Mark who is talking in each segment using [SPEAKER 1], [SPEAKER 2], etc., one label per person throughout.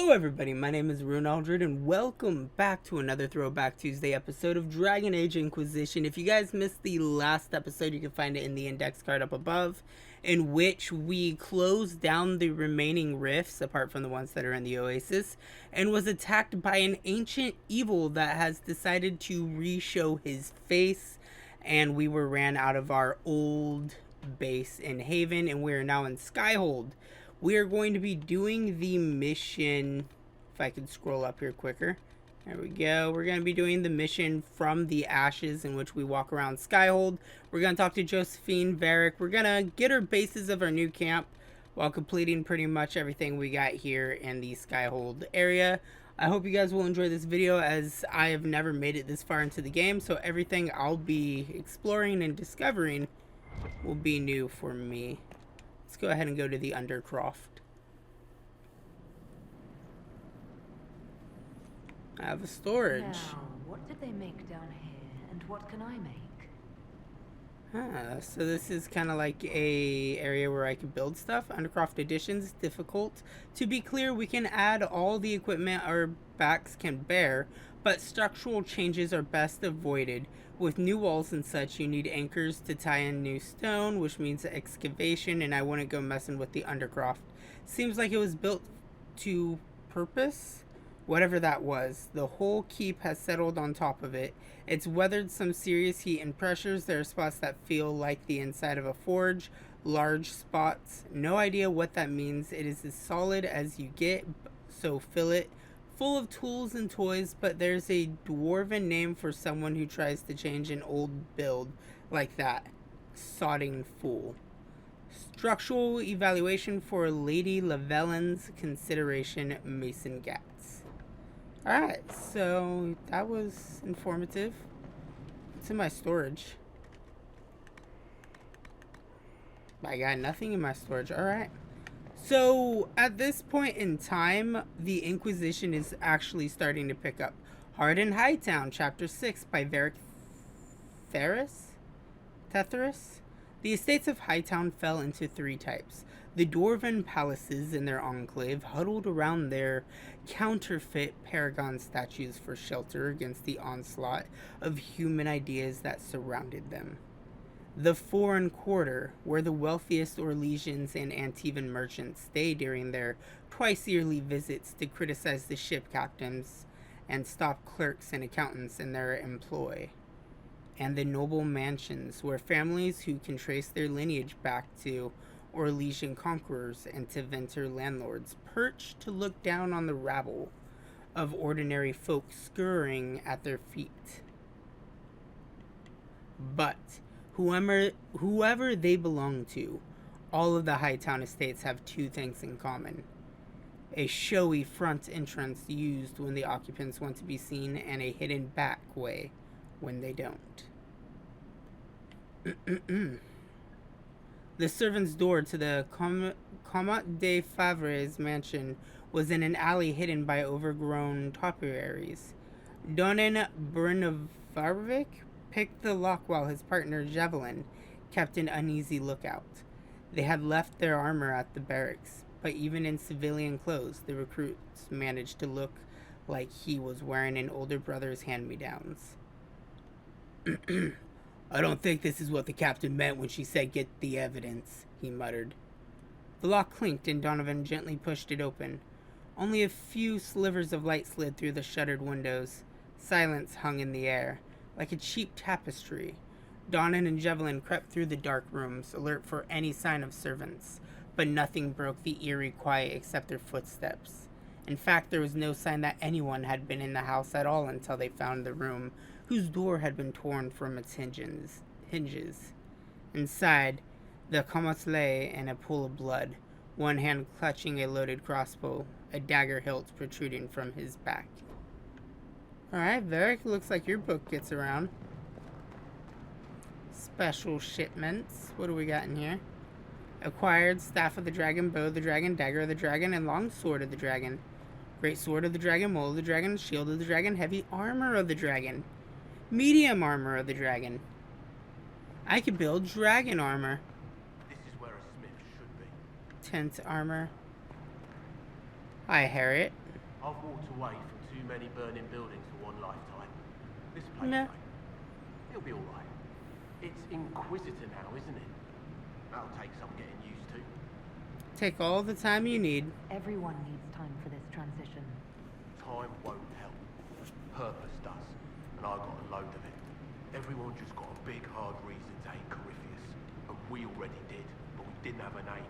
[SPEAKER 1] Hello everybody, my name is Rune Aldred and welcome back to another Throwback Tuesday episode of Dragon Age Inquisition. If you guys missed the last episode, you can find it in the index card up above, in which we closed down the remaining rifts, apart from the ones that are in the Oasis, and was attacked by an ancient evil that has decided to re-show his face, and we were ran out of our old base in Haven, and we are now in Skyhold. We are going to be doing the mission, if I could scroll up here quicker. There we go. We're going to be doing the mission from the Ashes, in which we walk around Skyhold. We're going to talk to Josephine, Varric. We're going to get our bases of our new camp while completing pretty much everything we got here in the Skyhold area. I hope you guys will enjoy this video, as I have never made it this far into the game, so everything I'll be exploring and discovering will be new for me. Let's go ahead and go to the Undercroft. I have a storage.
[SPEAKER 2] Now, what did they make down here, and what can I make?
[SPEAKER 1] So this is kind of like a area where I can build stuff. Undercroft Editions, difficult. To be clear, we can add all the equipment our backs can bear, but structural changes are best avoided. With new walls and such, you need anchors to tie in new stone, which means excavation, and I wouldn't go messing with the Undercroft. Seems like it was built to purpose, whatever that was. The whole keep has settled on top of it. It's weathered some serious heat and pressures. There are spots that feel like the inside of a forge, large spots. No idea what that means. It is as solid as you get, so fill it full of tools and toys, but there's a dwarven name for someone who tries to change an old build like that. Sodding fool. Structural evaluation for Lady Lavellin's consideration, Mason Gats. Alright, so that was informative. What's in my storage? I got nothing in my storage. Alright. So, at this point in time, the Inquisition is actually starting to pick up. Hard Hightown, Chapter 6 by Varric Thetheris. The estates of Hightown fell into three types. The Dwarven palaces in their enclave huddled around their counterfeit paragon statues for shelter against the onslaught of human ideas that surrounded them. The Foreign Quarter, where the wealthiest Orlesians and Antivan merchants stay during their twice-yearly visits to criticize the ship captains and stop clerks and accountants in their employ. And the Noble Mansions, where families who can trace their lineage back to Orlesian conquerors and to Venter landlords perch to look down on the rabble of ordinary folk scurrying at their feet. But whoever they belong to, all of the Hightown estates have two things in common. A showy front entrance used when the occupants want to be seen, and a hidden back way when they don't. The servant's door to the Comte de Favre's mansion was in an alley hidden by overgrown topiaries. Donin Brinovarovic picked the lock while his partner Javelin kept an uneasy lookout. They had left their armor at the barracks, but even in civilian clothes, the recruits managed to look like he was wearing an older brother's hand-me-downs. I don't think this is what the captain meant when she said get the evidence, he muttered. The lock clinked and Donovan gently pushed it open. Only a few slivers of light slid through the shuttered windows. Silence hung in the air, like a cheap tapestry. Donan and Javelin crept through the dark rooms, alert for any sign of servants, but nothing broke the eerie quiet except their footsteps. In fact, there was no sign that anyone had been in the house at all until they found the room, whose door had been torn from its hinges. Inside, the Comte lay in a pool of blood, one hand clutching a loaded crossbow, a dagger hilt protruding from his back. Alright, Varric, looks like your book gets around. Special shipments. What do we got in here? Acquired Staff of the Dragon, Bow of the Dragon, Dagger of the Dragon, and Long Sword of the Dragon. Great Sword of the Dragon, Maul of the Dragon, Shield of the Dragon, Heavy Armor of the Dragon. Medium Armor of the Dragon. I could build Dragon Armor.
[SPEAKER 3] This is where a smith should be.
[SPEAKER 1] Tent Armor. Hi, Harriet.
[SPEAKER 3] I've walked away from too many burning buildings for one lifetime. This place,
[SPEAKER 1] Nah.
[SPEAKER 3] mate, it'll be alright. It's Inquisitor now, isn't it? That'll take some getting used to.
[SPEAKER 1] Take all the time you need.
[SPEAKER 2] Everyone needs time for this transition.
[SPEAKER 3] Time won't help. Purpose does. And I got a load of it. Everyone just got a big hard reason to hate Corypheus. And we already did, but we didn't have a name.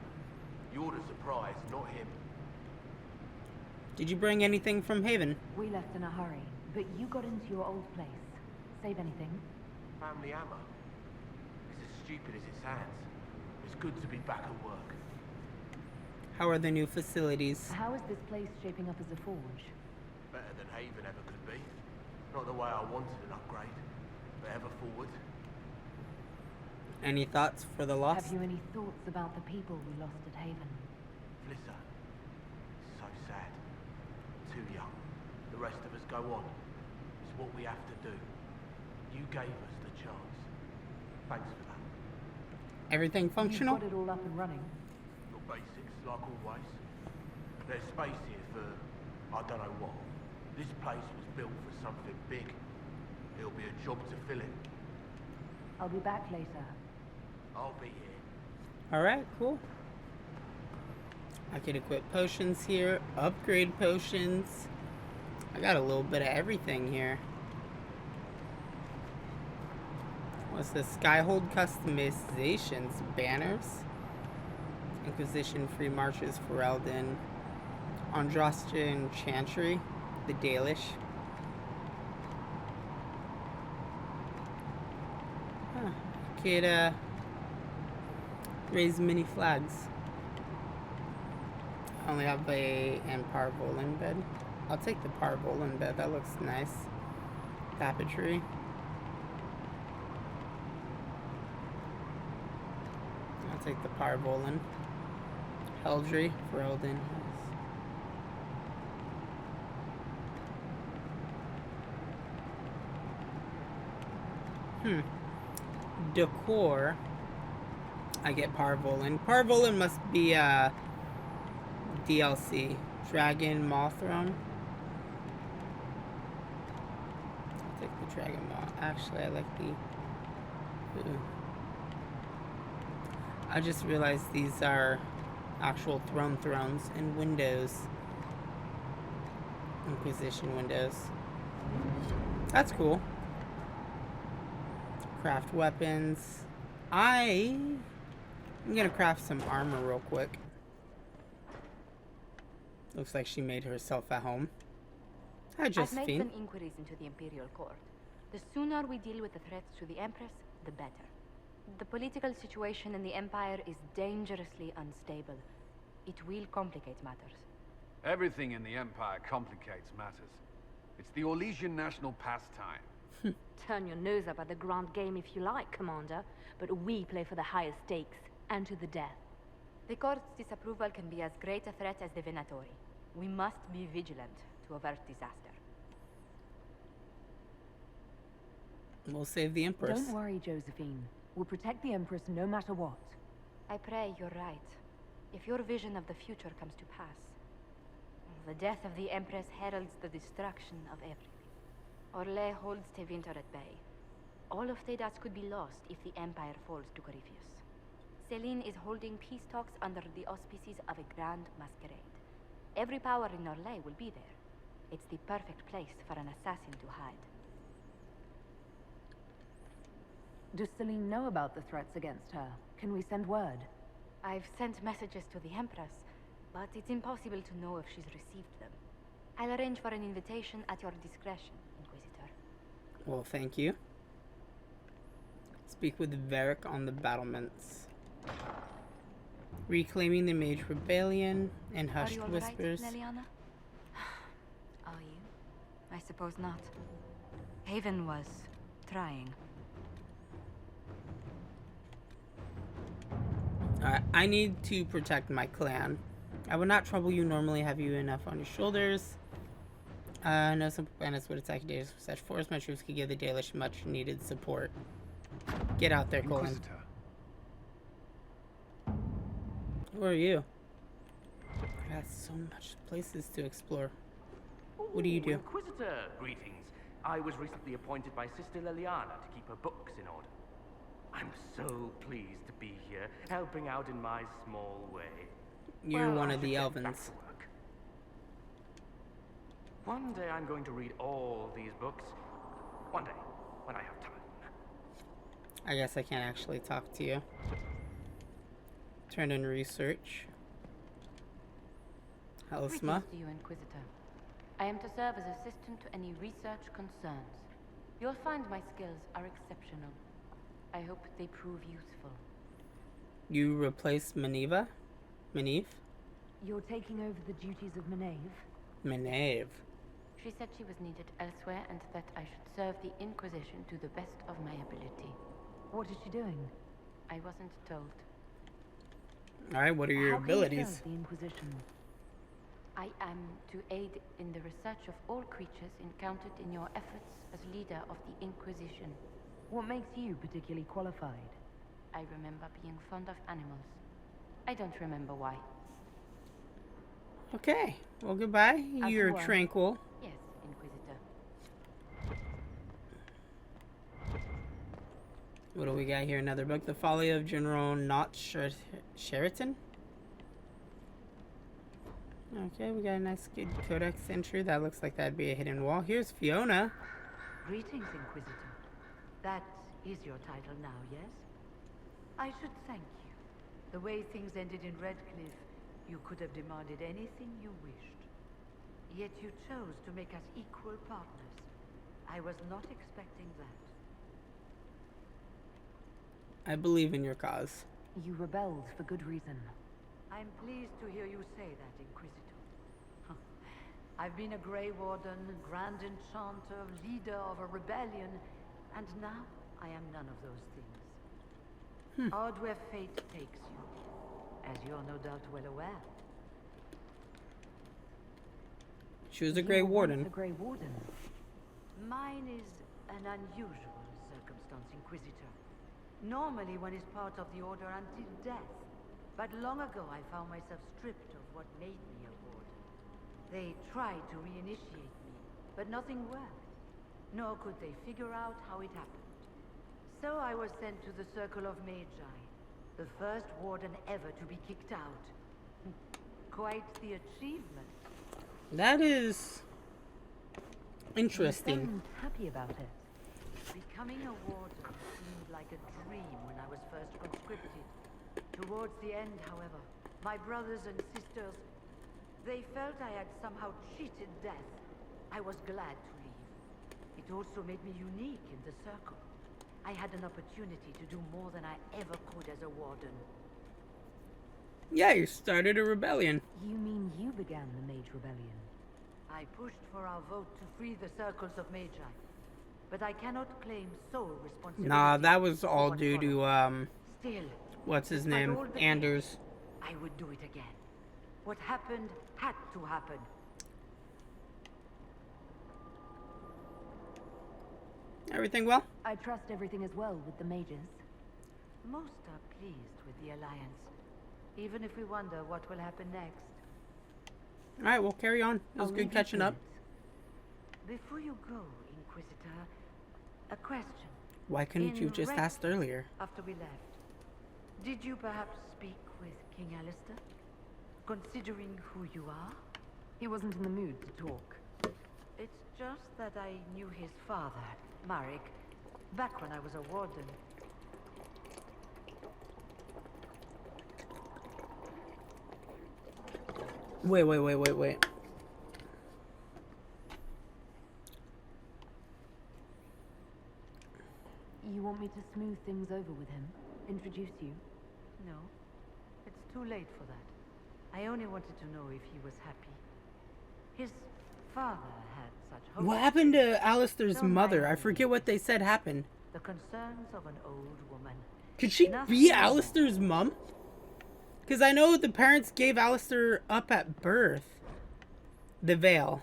[SPEAKER 3] You're the surprise, not him.
[SPEAKER 1] Did you bring anything from Haven?
[SPEAKER 2] We left in a hurry, but you got into your old place. Save anything?
[SPEAKER 3] Family hammer. It's as stupid as it sounds. It's good to be back at work.
[SPEAKER 1] How are the new facilities?
[SPEAKER 2] How is this place shaping up as a forge?
[SPEAKER 3] Better than Haven ever could be. Not the way I wanted an upgrade, but ever forward.
[SPEAKER 1] Any thoughts for the lost?
[SPEAKER 2] Have you any thoughts about the people we lost at Haven?
[SPEAKER 3] Flisser. So sad. Too young. The rest of us go on. It's what we have to do. You gave us the chance. Thanks for that.
[SPEAKER 1] Everything functional?
[SPEAKER 2] You've got it all up and running.
[SPEAKER 3] Your basics, like always. There's space here for, I don't know what. This place was built for something big. It'll be a job to fill it.
[SPEAKER 2] I'll be back later.
[SPEAKER 3] I'll be here.
[SPEAKER 1] Alright, cool. I can equip potions here, upgrade potions. I got a little bit of everything here. What's this? Skyhold customizations, banners. Inquisition free marches for Eldon. Androstian Chantry, the Dalish. Huh. Could raise mini flags. I only have a Parvolin bed. I'll take the Parvolin bed, that looks nice. Tapestry. I'll take the Parvolin. Eldry for Eldon. Decor. I get Parvolin. Parvolin must be DLC. Dragon Mothrum. I'll take the Dragon Moth. Actually, I like the... Ooh. I just realized these are actual thrones and windows. Inquisition windows. That's cool. Craft weapons. I'm gonna craft some armor real quick. Looks like she made herself at home. Hi,
[SPEAKER 4] I've made
[SPEAKER 1] Josephine.
[SPEAKER 4] some inquiries into the Imperial Court. The sooner we deal with the threats to the Empress, the better. The political situation in the Empire is dangerously unstable. It will complicate matters.
[SPEAKER 5] Everything in the Empire complicates matters. It's the Orlesian national pastime.
[SPEAKER 6] Turn your nose up at the grand game if you like, Commander, but we play for the highest stakes, and to the death.
[SPEAKER 4] The Court's disapproval can be as great a threat as the Venatori. We must be vigilant to avert disaster.
[SPEAKER 1] We'll save the Empress.
[SPEAKER 2] Don't worry, Josephine. We'll protect the Empress no matter what.
[SPEAKER 4] I pray you're right. If your vision of the future comes to pass, the death of the Empress heralds the destruction of everything. Orlais holds Tevinter at bay. All of Thedas could be lost if the Empire falls to Corypheus. Celine is holding peace talks under the auspices of a grand masquerade. Every power in Orlais will be there. It's the perfect place for an assassin to hide.
[SPEAKER 2] Does Celine know about the threats against her? Can we send word?
[SPEAKER 4] I've sent messages to the Empress, but it's impossible to know if she's received them. I'll arrange for an invitation at your discretion, Inquisitor.
[SPEAKER 1] Well, thank you. Speak with Varric on the battlements. Reclaiming the Mage Rebellion and Hushed
[SPEAKER 4] Are you all
[SPEAKER 1] Whispers.
[SPEAKER 4] right, Leliana? Are you? I suppose not. Haven was trying.
[SPEAKER 1] I need to protect my clan. I would not trouble you. Normally have you enough on your shoulders. No simple planets would attack Daedalus with such force. My troops could give the Dalish much needed support. Get out there, Colin.
[SPEAKER 5] Inquisitor.
[SPEAKER 1] Who are you? I got so much places to explore. What do you do?
[SPEAKER 7] Inquisitor, greetings. I was recently appointed by Sister Ellana to keep her books in order. I'm so pleased to be here, helping out in my small way.
[SPEAKER 1] You're
[SPEAKER 7] Well,
[SPEAKER 1] one
[SPEAKER 7] I
[SPEAKER 1] of
[SPEAKER 7] should
[SPEAKER 1] the
[SPEAKER 7] get back
[SPEAKER 1] Elvins.
[SPEAKER 7] to work. One day I'm going to read all these books. One day, when I have time.
[SPEAKER 1] I guess I can't actually talk to you. Turn in research. Helsma.
[SPEAKER 4] Greetings to you, Inquisitor. I am to serve as assistant to any research concerns. You'll find my skills are exceptional. I hope they prove useful.
[SPEAKER 1] You replace Meneve?
[SPEAKER 2] You're taking over the duties of Meneve?
[SPEAKER 1] Meneve.
[SPEAKER 4] She said she was needed elsewhere and that I should serve the Inquisition to the best of my ability.
[SPEAKER 2] What is she doing?
[SPEAKER 4] I wasn't told.
[SPEAKER 1] Alright, what are your
[SPEAKER 2] How can you
[SPEAKER 1] abilities?
[SPEAKER 2] serve the Inquisition?
[SPEAKER 4] I am to aid in the research of all creatures encountered in your efforts as leader of the Inquisition.
[SPEAKER 2] What makes you particularly qualified?
[SPEAKER 4] I remember being fond of animals. I don't remember why.
[SPEAKER 1] Okay, well goodbye.
[SPEAKER 2] As
[SPEAKER 1] You're
[SPEAKER 2] well.
[SPEAKER 1] tranquil.
[SPEAKER 4] Yes, Inquisitor.
[SPEAKER 1] What do we got here? Another book. The Folly of General Not Sheraton. Okay, we got a nice good codex entry. That looks like that'd be a hidden wall. Here's Fiona.
[SPEAKER 8] Greetings, Inquisitor. That is your title now, yes? I should thank you. The way things ended in Redcliffe, you could have demanded anything you wished. Yet you chose to make us equal partners. I was not expecting that.
[SPEAKER 1] I believe in your cause.
[SPEAKER 2] You rebelled for good reason.
[SPEAKER 8] I'm pleased to hear you say that, Inquisitor. I've been a Grey Warden, Grand Enchanter, leader of a rebellion, and now I am none of those things. Odd where fate takes you, as you're no doubt well aware.
[SPEAKER 1] She was a
[SPEAKER 2] You
[SPEAKER 1] Grey
[SPEAKER 2] were once
[SPEAKER 1] Warden.
[SPEAKER 2] a Grey Warden.
[SPEAKER 8] Mine is an unusual circumstance, Inquisitor. Normally one is part of the Order until death. But long ago I found myself stripped of what made me a Warden. They tried to reinitiate me, but nothing worked. Nor could they figure out how it happened. So I was sent to the Circle of Magi, the first Warden ever to be kicked out. Quite the achievement.
[SPEAKER 1] That is
[SPEAKER 2] You
[SPEAKER 1] interesting.
[SPEAKER 2] sound happy about it.
[SPEAKER 8] Becoming a Warden seemed like a dream when I was first conscripted. Towards the end, however, my brothers and sisters, they felt I had somehow cheated death. I was glad to leave. It also made me unique in the Circle. I had an opportunity to do more than I ever could as a Warden.
[SPEAKER 1] Yeah, you started a rebellion.
[SPEAKER 2] You mean you began the Mage Rebellion?
[SPEAKER 8] I pushed for our vote to free the Circles of Magi. But I cannot claim sole responsibility.
[SPEAKER 1] Nah, that was
[SPEAKER 8] for
[SPEAKER 1] all
[SPEAKER 8] what
[SPEAKER 1] due to,
[SPEAKER 8] followed. Still,
[SPEAKER 1] what's his
[SPEAKER 8] despite
[SPEAKER 1] name?
[SPEAKER 8] all the
[SPEAKER 1] Anders.
[SPEAKER 8] I would do it again. What happened had to happen.
[SPEAKER 1] Everything well?
[SPEAKER 2] I trust everything is well with the mages.
[SPEAKER 8] Most are pleased with the Alliance, even if we wonder what will happen next.
[SPEAKER 1] Alright, we'll carry on. It was
[SPEAKER 2] I'll
[SPEAKER 1] good
[SPEAKER 2] leave you
[SPEAKER 1] catching
[SPEAKER 2] to
[SPEAKER 1] up.
[SPEAKER 2] it.
[SPEAKER 8] Before you go, Inquisitor, a question.
[SPEAKER 1] Why couldn't you
[SPEAKER 8] In
[SPEAKER 1] just
[SPEAKER 8] Red-
[SPEAKER 1] asked earlier?
[SPEAKER 8] After we left, did you perhaps speak with King Alistair? Considering who you are?
[SPEAKER 2] He wasn't in the mood to talk.
[SPEAKER 8] It's just that I knew his father, Marek, back when I was a Warden.
[SPEAKER 1] Wait.
[SPEAKER 2] You want me to smooth things over with him? Introduce you?
[SPEAKER 8] No, it's too late for that. I only wanted to know if he was happy. His father had such hope.
[SPEAKER 1] What happened to Alistair's
[SPEAKER 8] Don't
[SPEAKER 1] mother?
[SPEAKER 8] mind
[SPEAKER 1] I
[SPEAKER 8] me.
[SPEAKER 1] forget what they said happened.
[SPEAKER 8] The concerns of an old woman.
[SPEAKER 1] Could she
[SPEAKER 8] Nothing
[SPEAKER 1] be
[SPEAKER 8] more.
[SPEAKER 1] Alistair's mom? Because I know the parents gave Alistair up at birth. The Veil.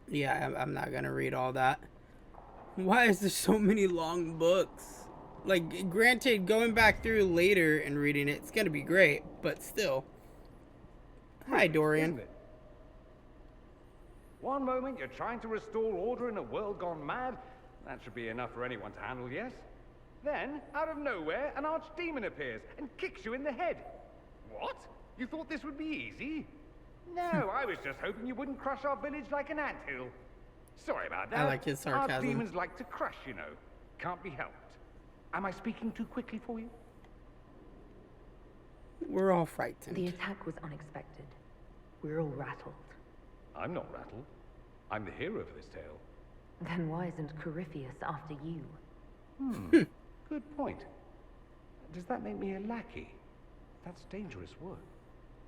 [SPEAKER 1] Yeah, I'm not gonna read all that. Why is there so many long books? Like, granted, going back through later and reading it, it's gonna be great, but still. Hi, Dorian.
[SPEAKER 5] Isn't it? One moment you're trying to restore order in a world gone mad. That should be enough for anyone to handle, yes? Then, out of nowhere, an archdemon appears and kicks you in the head. What? You thought this would be easy? No, I was just hoping you wouldn't crush our village like an anthill. Sorry about that.
[SPEAKER 1] I like his sarcasm.
[SPEAKER 5] Archdemons like to crush, you know. Can't be helped. Am I speaking too quickly for you?
[SPEAKER 1] We're all frightened.
[SPEAKER 2] The attack was unexpected. We're all rattled.
[SPEAKER 5] I'm not rattled. I'm the hero of this tale.
[SPEAKER 2] Then why isn't Corypheus after you?
[SPEAKER 5] Good point. Does that make me a lackey? That's dangerous work.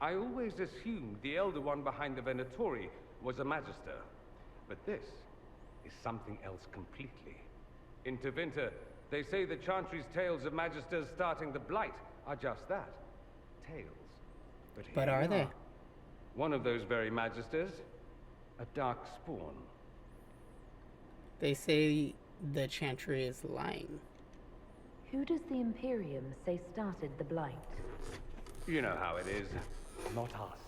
[SPEAKER 5] I always assumed the elder one behind the Venatori was a magister. But this is something else completely. In Tevinter, they say the Chantry's tales of magisters starting the Blight are just that. Tales.
[SPEAKER 1] But are they?
[SPEAKER 5] One of those very magisters, a dark spawn.
[SPEAKER 1] They say the Chantry is lying.
[SPEAKER 2] Who does the Imperium say started the Blight?
[SPEAKER 5] You know how it is. Not us.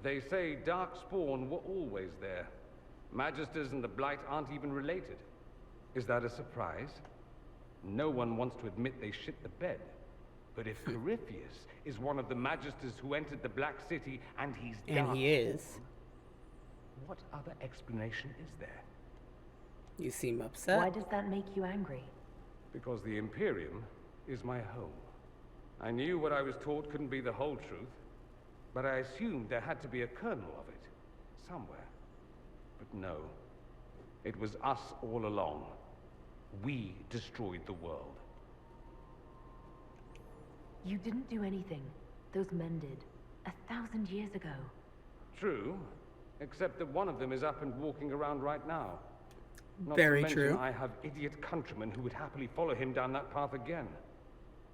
[SPEAKER 5] They say dark spawn were always there. Magisters and the Blight aren't even related. Is that a surprise? No one wants to admit they shit the bed. But if Corypheus is one of the magisters who entered the Black City and he's dark,
[SPEAKER 1] And he is.
[SPEAKER 5] what other explanation is there?
[SPEAKER 1] You seem upset.
[SPEAKER 2] Why does that make you angry?
[SPEAKER 5] Because the Imperium is my home. I knew what I was taught couldn't be the whole truth, but I assumed there had to be a kernel of it, somewhere. But no, it was us all along. We destroyed the world.
[SPEAKER 2] You didn't do anything. Those men did. 1,000 years ago.
[SPEAKER 5] True, except that one of them is up and walking around right now. Not
[SPEAKER 1] Very
[SPEAKER 5] to mention
[SPEAKER 1] true.
[SPEAKER 5] I have idiot countrymen who would happily follow him down that path again.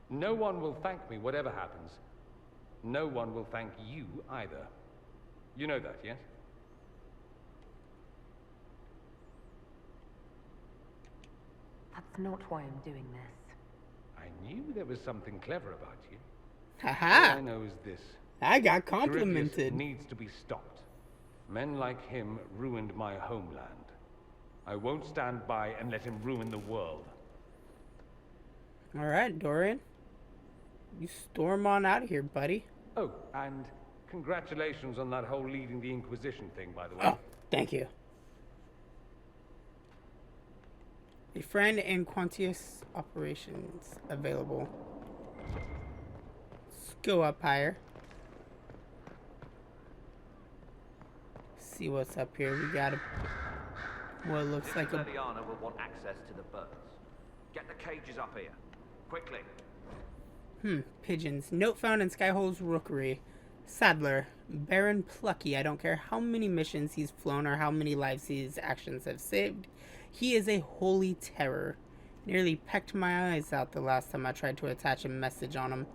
[SPEAKER 5] No one will thank me, whatever happens. No one will thank you either. You know that, yes?
[SPEAKER 2] That's not why I'm doing this.
[SPEAKER 5] I knew there was something clever about you. All I
[SPEAKER 1] Haha!
[SPEAKER 5] know is this.
[SPEAKER 1] I got
[SPEAKER 5] Corypheus
[SPEAKER 1] complimented.
[SPEAKER 5] needs to be stopped. Men like him ruined my homeland. I won't stand by and let him ruin the world.
[SPEAKER 1] Alright, Dorian. You storm on out of here, buddy.
[SPEAKER 5] Oh, and congratulations on that whole leading the Inquisition thing, by the way.
[SPEAKER 1] Oh, thank you. A friend and Quantius operations available. Let's go up higher. See what's up here. We got what looks like a...
[SPEAKER 9] Ellana will want access to the birds. Get the cages up here. Quickly.
[SPEAKER 1] Pigeons. Note found in Skyhold's rookery. Sadler. Baron Plucky. I don't care how many missions he's flown or how many lives his actions have saved. He is a holy terror. Nearly pecked my eyes out the last time I tried to attach a message on him.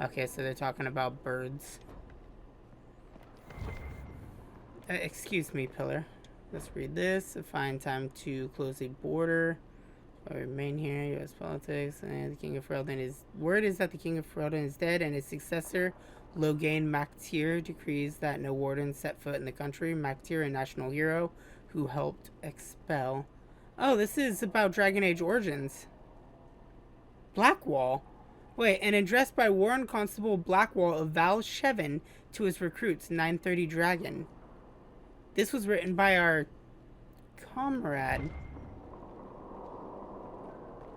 [SPEAKER 1] Okay, so they're talking about birds. Excuse me, Pillar. Let's read this. Find time to close a border. I remain here. U.S. politics. And the King of Ferelden is... Word is that the King of Ferelden is dead, and his successor, Logain Mactyr, decrees that no warden set foot in the country. Mactyr, a national hero who helped expel... Oh, this is about Dragon Age Origins. Blackwall? Wait, and addressed by Warren Constable Blackwall of Val Shevin to his recruits, 930 Dragon. This was written by our comrade.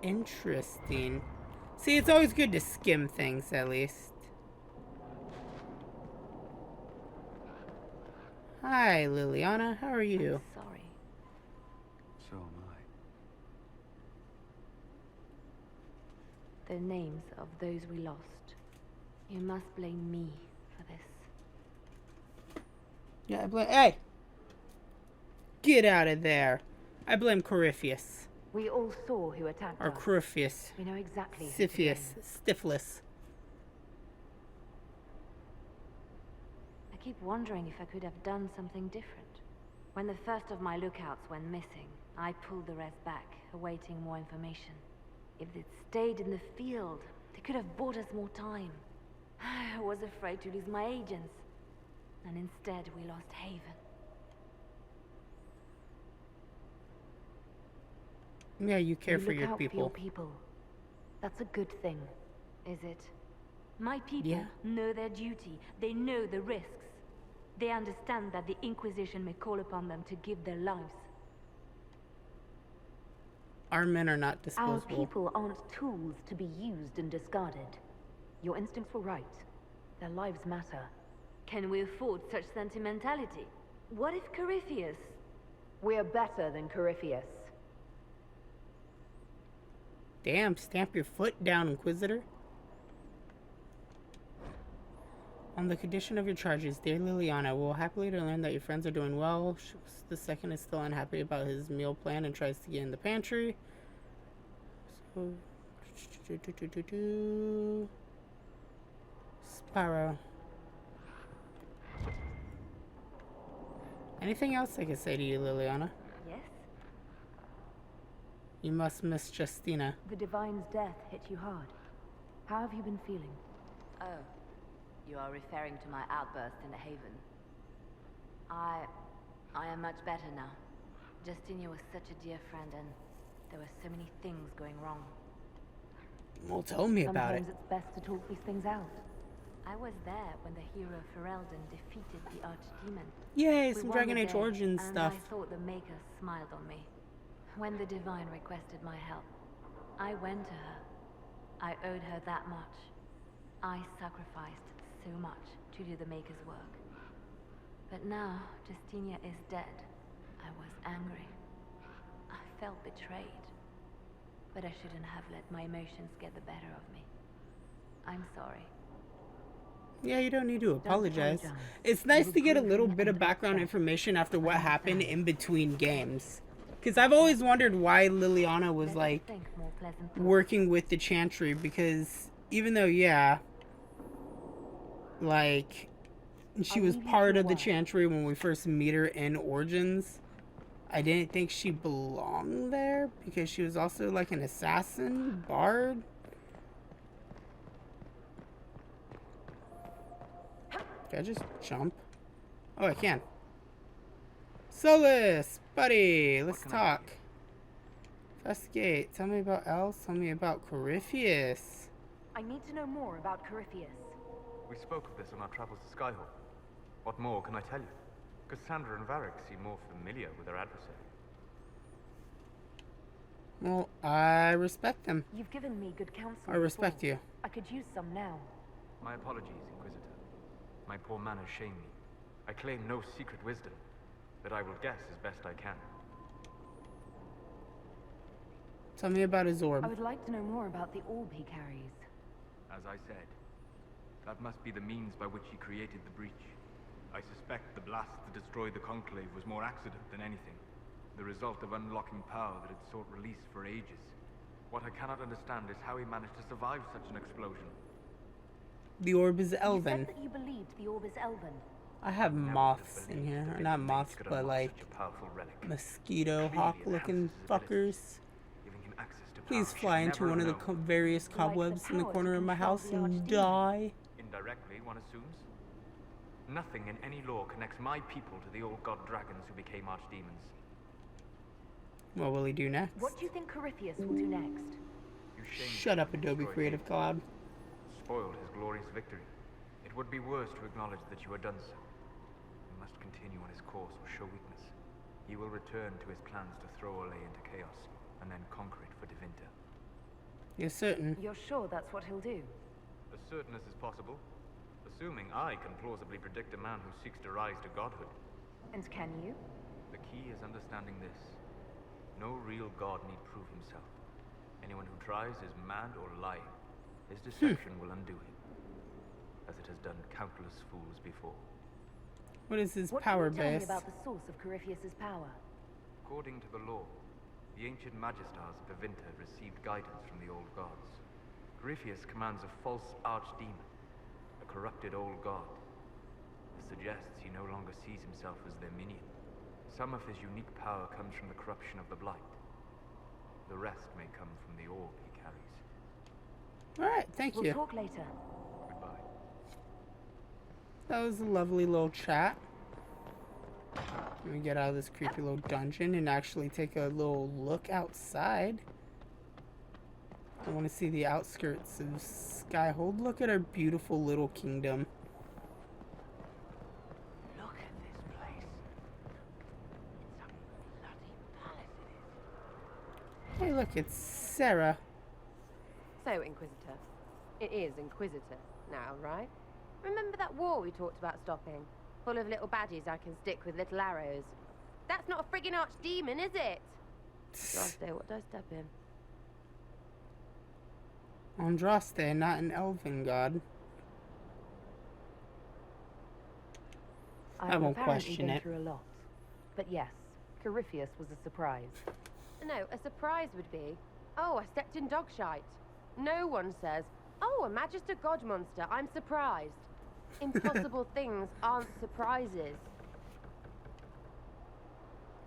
[SPEAKER 1] Interesting. See, it's always good to skim things, at least. Hi, Liliana. How are you?
[SPEAKER 2] Sorry.
[SPEAKER 5] So am I.
[SPEAKER 6] The names of those we lost. You must blame me for this.
[SPEAKER 1] Yeah, I blame... Hey! Get out of there. I blame Corypheus.
[SPEAKER 2] We all saw who attacked
[SPEAKER 1] Or
[SPEAKER 2] us.
[SPEAKER 1] Corypheus.
[SPEAKER 2] We know exactly who to
[SPEAKER 1] Siphius.
[SPEAKER 2] blame.
[SPEAKER 1] Stiflus.
[SPEAKER 6] I keep wondering if I could have done something different. When the first of my lookouts went missing, I pulled the rest back, awaiting more information. If they'd stayed in the field, they could have bought us more time. I was afraid to lose my agents. And instead, we lost Haven.
[SPEAKER 1] Yeah, you care for
[SPEAKER 6] look
[SPEAKER 1] your
[SPEAKER 6] out
[SPEAKER 1] people.
[SPEAKER 6] For your people. That's a good thing.
[SPEAKER 4] Is it? My people
[SPEAKER 1] Yeah.
[SPEAKER 4] know their duty. They know the risks. They understand that the Inquisition may call upon them to give their lives.
[SPEAKER 1] Our men are not
[SPEAKER 2] Our
[SPEAKER 1] disposable.
[SPEAKER 2] people aren't tools to be used and discarded. Your instincts were right. Their lives matter.
[SPEAKER 4] Can we afford such sentimentality? What if Corypheus?
[SPEAKER 2] We're better than Corypheus.
[SPEAKER 1] Damn, stamp your foot down, Inquisitor. On the condition of your charges, dear Liliana, we'll happily to learn that your friends are doing well. The second is still unhappy about his meal plan and tries to get in the pantry. So, Sparrow. Anything else I can say to you, Liliana?
[SPEAKER 4] Yes?
[SPEAKER 1] You must miss Justina.
[SPEAKER 2] The Divine's death hit you hard. How have you been feeling?
[SPEAKER 4] Oh. You are referring to my outburst in the Haven. I am much better now. Justinia was such a dear friend, and there were so many things going wrong.
[SPEAKER 1] Well, tell me about it.
[SPEAKER 2] Sometimes it's best to talk these things out.
[SPEAKER 4] I was there when the hero Ferelden defeated the Archdemon.
[SPEAKER 1] Yay,
[SPEAKER 4] We
[SPEAKER 1] some
[SPEAKER 4] won
[SPEAKER 1] Dragon
[SPEAKER 4] the
[SPEAKER 1] Age
[SPEAKER 4] day,
[SPEAKER 1] Origins
[SPEAKER 4] and
[SPEAKER 1] stuff.
[SPEAKER 4] I thought the Maker smiled on me. When the Divine requested my help, I went to her. I owed her that much. I sacrificed so much to do the Maker's work. But now, Justinia is dead. I was angry. I felt betrayed. But I shouldn't have let my emotions get the better of me. I'm sorry.
[SPEAKER 1] Yeah, you don't need to apologize.
[SPEAKER 2] apologize.
[SPEAKER 1] It's nice
[SPEAKER 2] You've
[SPEAKER 1] to get a
[SPEAKER 2] proven
[SPEAKER 1] little
[SPEAKER 2] you
[SPEAKER 1] bit
[SPEAKER 2] can
[SPEAKER 1] of
[SPEAKER 2] take
[SPEAKER 1] background
[SPEAKER 2] steps.
[SPEAKER 1] information after what
[SPEAKER 2] I
[SPEAKER 1] happened
[SPEAKER 2] understand.
[SPEAKER 1] in between games. Because I've always wondered why Liliana was
[SPEAKER 4] Let us
[SPEAKER 1] like
[SPEAKER 4] think more pleasant thoughts.
[SPEAKER 1] working with the Chantry, because even though, yeah, like she
[SPEAKER 2] I'll
[SPEAKER 1] was
[SPEAKER 2] leave you
[SPEAKER 1] part
[SPEAKER 2] to
[SPEAKER 1] of the
[SPEAKER 2] work.
[SPEAKER 1] Chantry when we first meet her in Origins, I didn't think she belonged there because she was also like an assassin, bard. Can I just jump? Oh, I can. Solus, buddy, let's talk. Investigate. Tell me about Els. Tell me about Corypheus.
[SPEAKER 2] I need to know more about Corypheus.
[SPEAKER 10] We spoke of this on our travels to Skyhold. What more can I tell you? Cassandra and Varric seem more familiar with their adversary.
[SPEAKER 1] Well, I respect them.
[SPEAKER 2] You've given me good counsel.
[SPEAKER 1] I respect
[SPEAKER 2] before.
[SPEAKER 1] you.
[SPEAKER 2] I could use some now.
[SPEAKER 10] My apologies, Inquisitor. My poor manners shame me. I claim no secret wisdom, but I will guess as best I can.
[SPEAKER 1] Tell me about his orb.
[SPEAKER 2] I would like to know more about the orb he carries.
[SPEAKER 10] As I said, that must be the means by which he created the breach. I suspect the blast that destroyed the Conclave was more accident than anything. The result of unlocking power that had sought release for ages. What I cannot understand is how he managed to survive such an explosion.
[SPEAKER 1] The orb is
[SPEAKER 2] You
[SPEAKER 1] elven.
[SPEAKER 2] said that you believed the orb is elven.
[SPEAKER 1] I have
[SPEAKER 10] Never would
[SPEAKER 1] moths
[SPEAKER 10] have
[SPEAKER 1] in
[SPEAKER 10] believed
[SPEAKER 1] here.
[SPEAKER 10] the
[SPEAKER 1] Or not
[SPEAKER 10] Big
[SPEAKER 1] moths,
[SPEAKER 10] Mate could
[SPEAKER 1] but
[SPEAKER 10] unlock
[SPEAKER 1] like
[SPEAKER 10] such a powerful relic.
[SPEAKER 1] mosquito
[SPEAKER 10] Clearly
[SPEAKER 1] hawk looking
[SPEAKER 10] enhances his abilities.
[SPEAKER 1] fuckers.
[SPEAKER 10] Giving him access to
[SPEAKER 1] Please
[SPEAKER 10] power
[SPEAKER 1] fly
[SPEAKER 10] she'd
[SPEAKER 1] into
[SPEAKER 10] never
[SPEAKER 1] one of
[SPEAKER 10] have
[SPEAKER 1] the
[SPEAKER 10] known.
[SPEAKER 1] various
[SPEAKER 2] the
[SPEAKER 1] cobwebs in the
[SPEAKER 2] power to
[SPEAKER 1] corner of my
[SPEAKER 2] control
[SPEAKER 1] house
[SPEAKER 2] the
[SPEAKER 1] and
[SPEAKER 2] Archdemon.
[SPEAKER 1] die.
[SPEAKER 10] Indirectly, one assumes. Nothing in any law connects my people to the old god dragons who became archdemons.
[SPEAKER 1] What will he do next?
[SPEAKER 2] What do you think Corypheus will do next?
[SPEAKER 10] You shamed
[SPEAKER 1] Shut
[SPEAKER 10] him
[SPEAKER 1] up,
[SPEAKER 10] when you
[SPEAKER 1] Adobe
[SPEAKER 10] destroyed
[SPEAKER 1] Creative
[SPEAKER 10] him.
[SPEAKER 1] Cloud.
[SPEAKER 10] Spoiled his glorious victory. It would be worse to acknowledge that you had done so. He must continue on his course or show weakness. He will return to his plans to throw Olay into chaos, and then conquer it for Divinta.
[SPEAKER 1] You're certain?
[SPEAKER 2] You're sure that's what he'll do?
[SPEAKER 10] As certain as is possible, assuming I can plausibly predict a man who seeks to rise to godhood.
[SPEAKER 2] And can you?
[SPEAKER 10] The key is understanding this. No real god need prove himself. Anyone who tries is mad or lying. His deception will undo him, as it has done countless fools before.
[SPEAKER 1] What is his
[SPEAKER 2] What
[SPEAKER 1] power
[SPEAKER 2] can you tell me
[SPEAKER 1] base?
[SPEAKER 2] about the source of Corypheus's power?
[SPEAKER 10] According to the law, the ancient Magistars of Divinta received guidance from the old gods. Corypheus commands a false archdemon, a corrupted old god. This suggests he no longer sees himself as their minion. Some of his unique power comes from the corruption of the Blight. The rest may come from the orb he carries.
[SPEAKER 1] Alright, thank
[SPEAKER 2] We'll
[SPEAKER 1] you.
[SPEAKER 2] talk later.
[SPEAKER 10] Goodbye.
[SPEAKER 1] That was a lovely little chat. Let me get out of this creepy little dungeon and actually take a little look outside. I want to see the outskirts of Skyhold. Look at our beautiful little kingdom.
[SPEAKER 8] Look at this place. It's a bloody palace it is.
[SPEAKER 1] Hey, look, it's Sarah.
[SPEAKER 11] So, Inquisitor. It is Inquisitor now, right? Remember that war we talked about stopping? Full of little baddies I can stick with little arrows. That's not a friggin' archdemon, is it? Andraste, what did I step in?
[SPEAKER 1] Andraste, not an elven god. I won't question it.
[SPEAKER 2] Through a lot. But yes, Corypheus was a surprise.
[SPEAKER 11] No, a surprise would be, oh, I stepped in dog shite. No one says, oh, a Magister God monster, I'm surprised. Impossible things aren't surprises.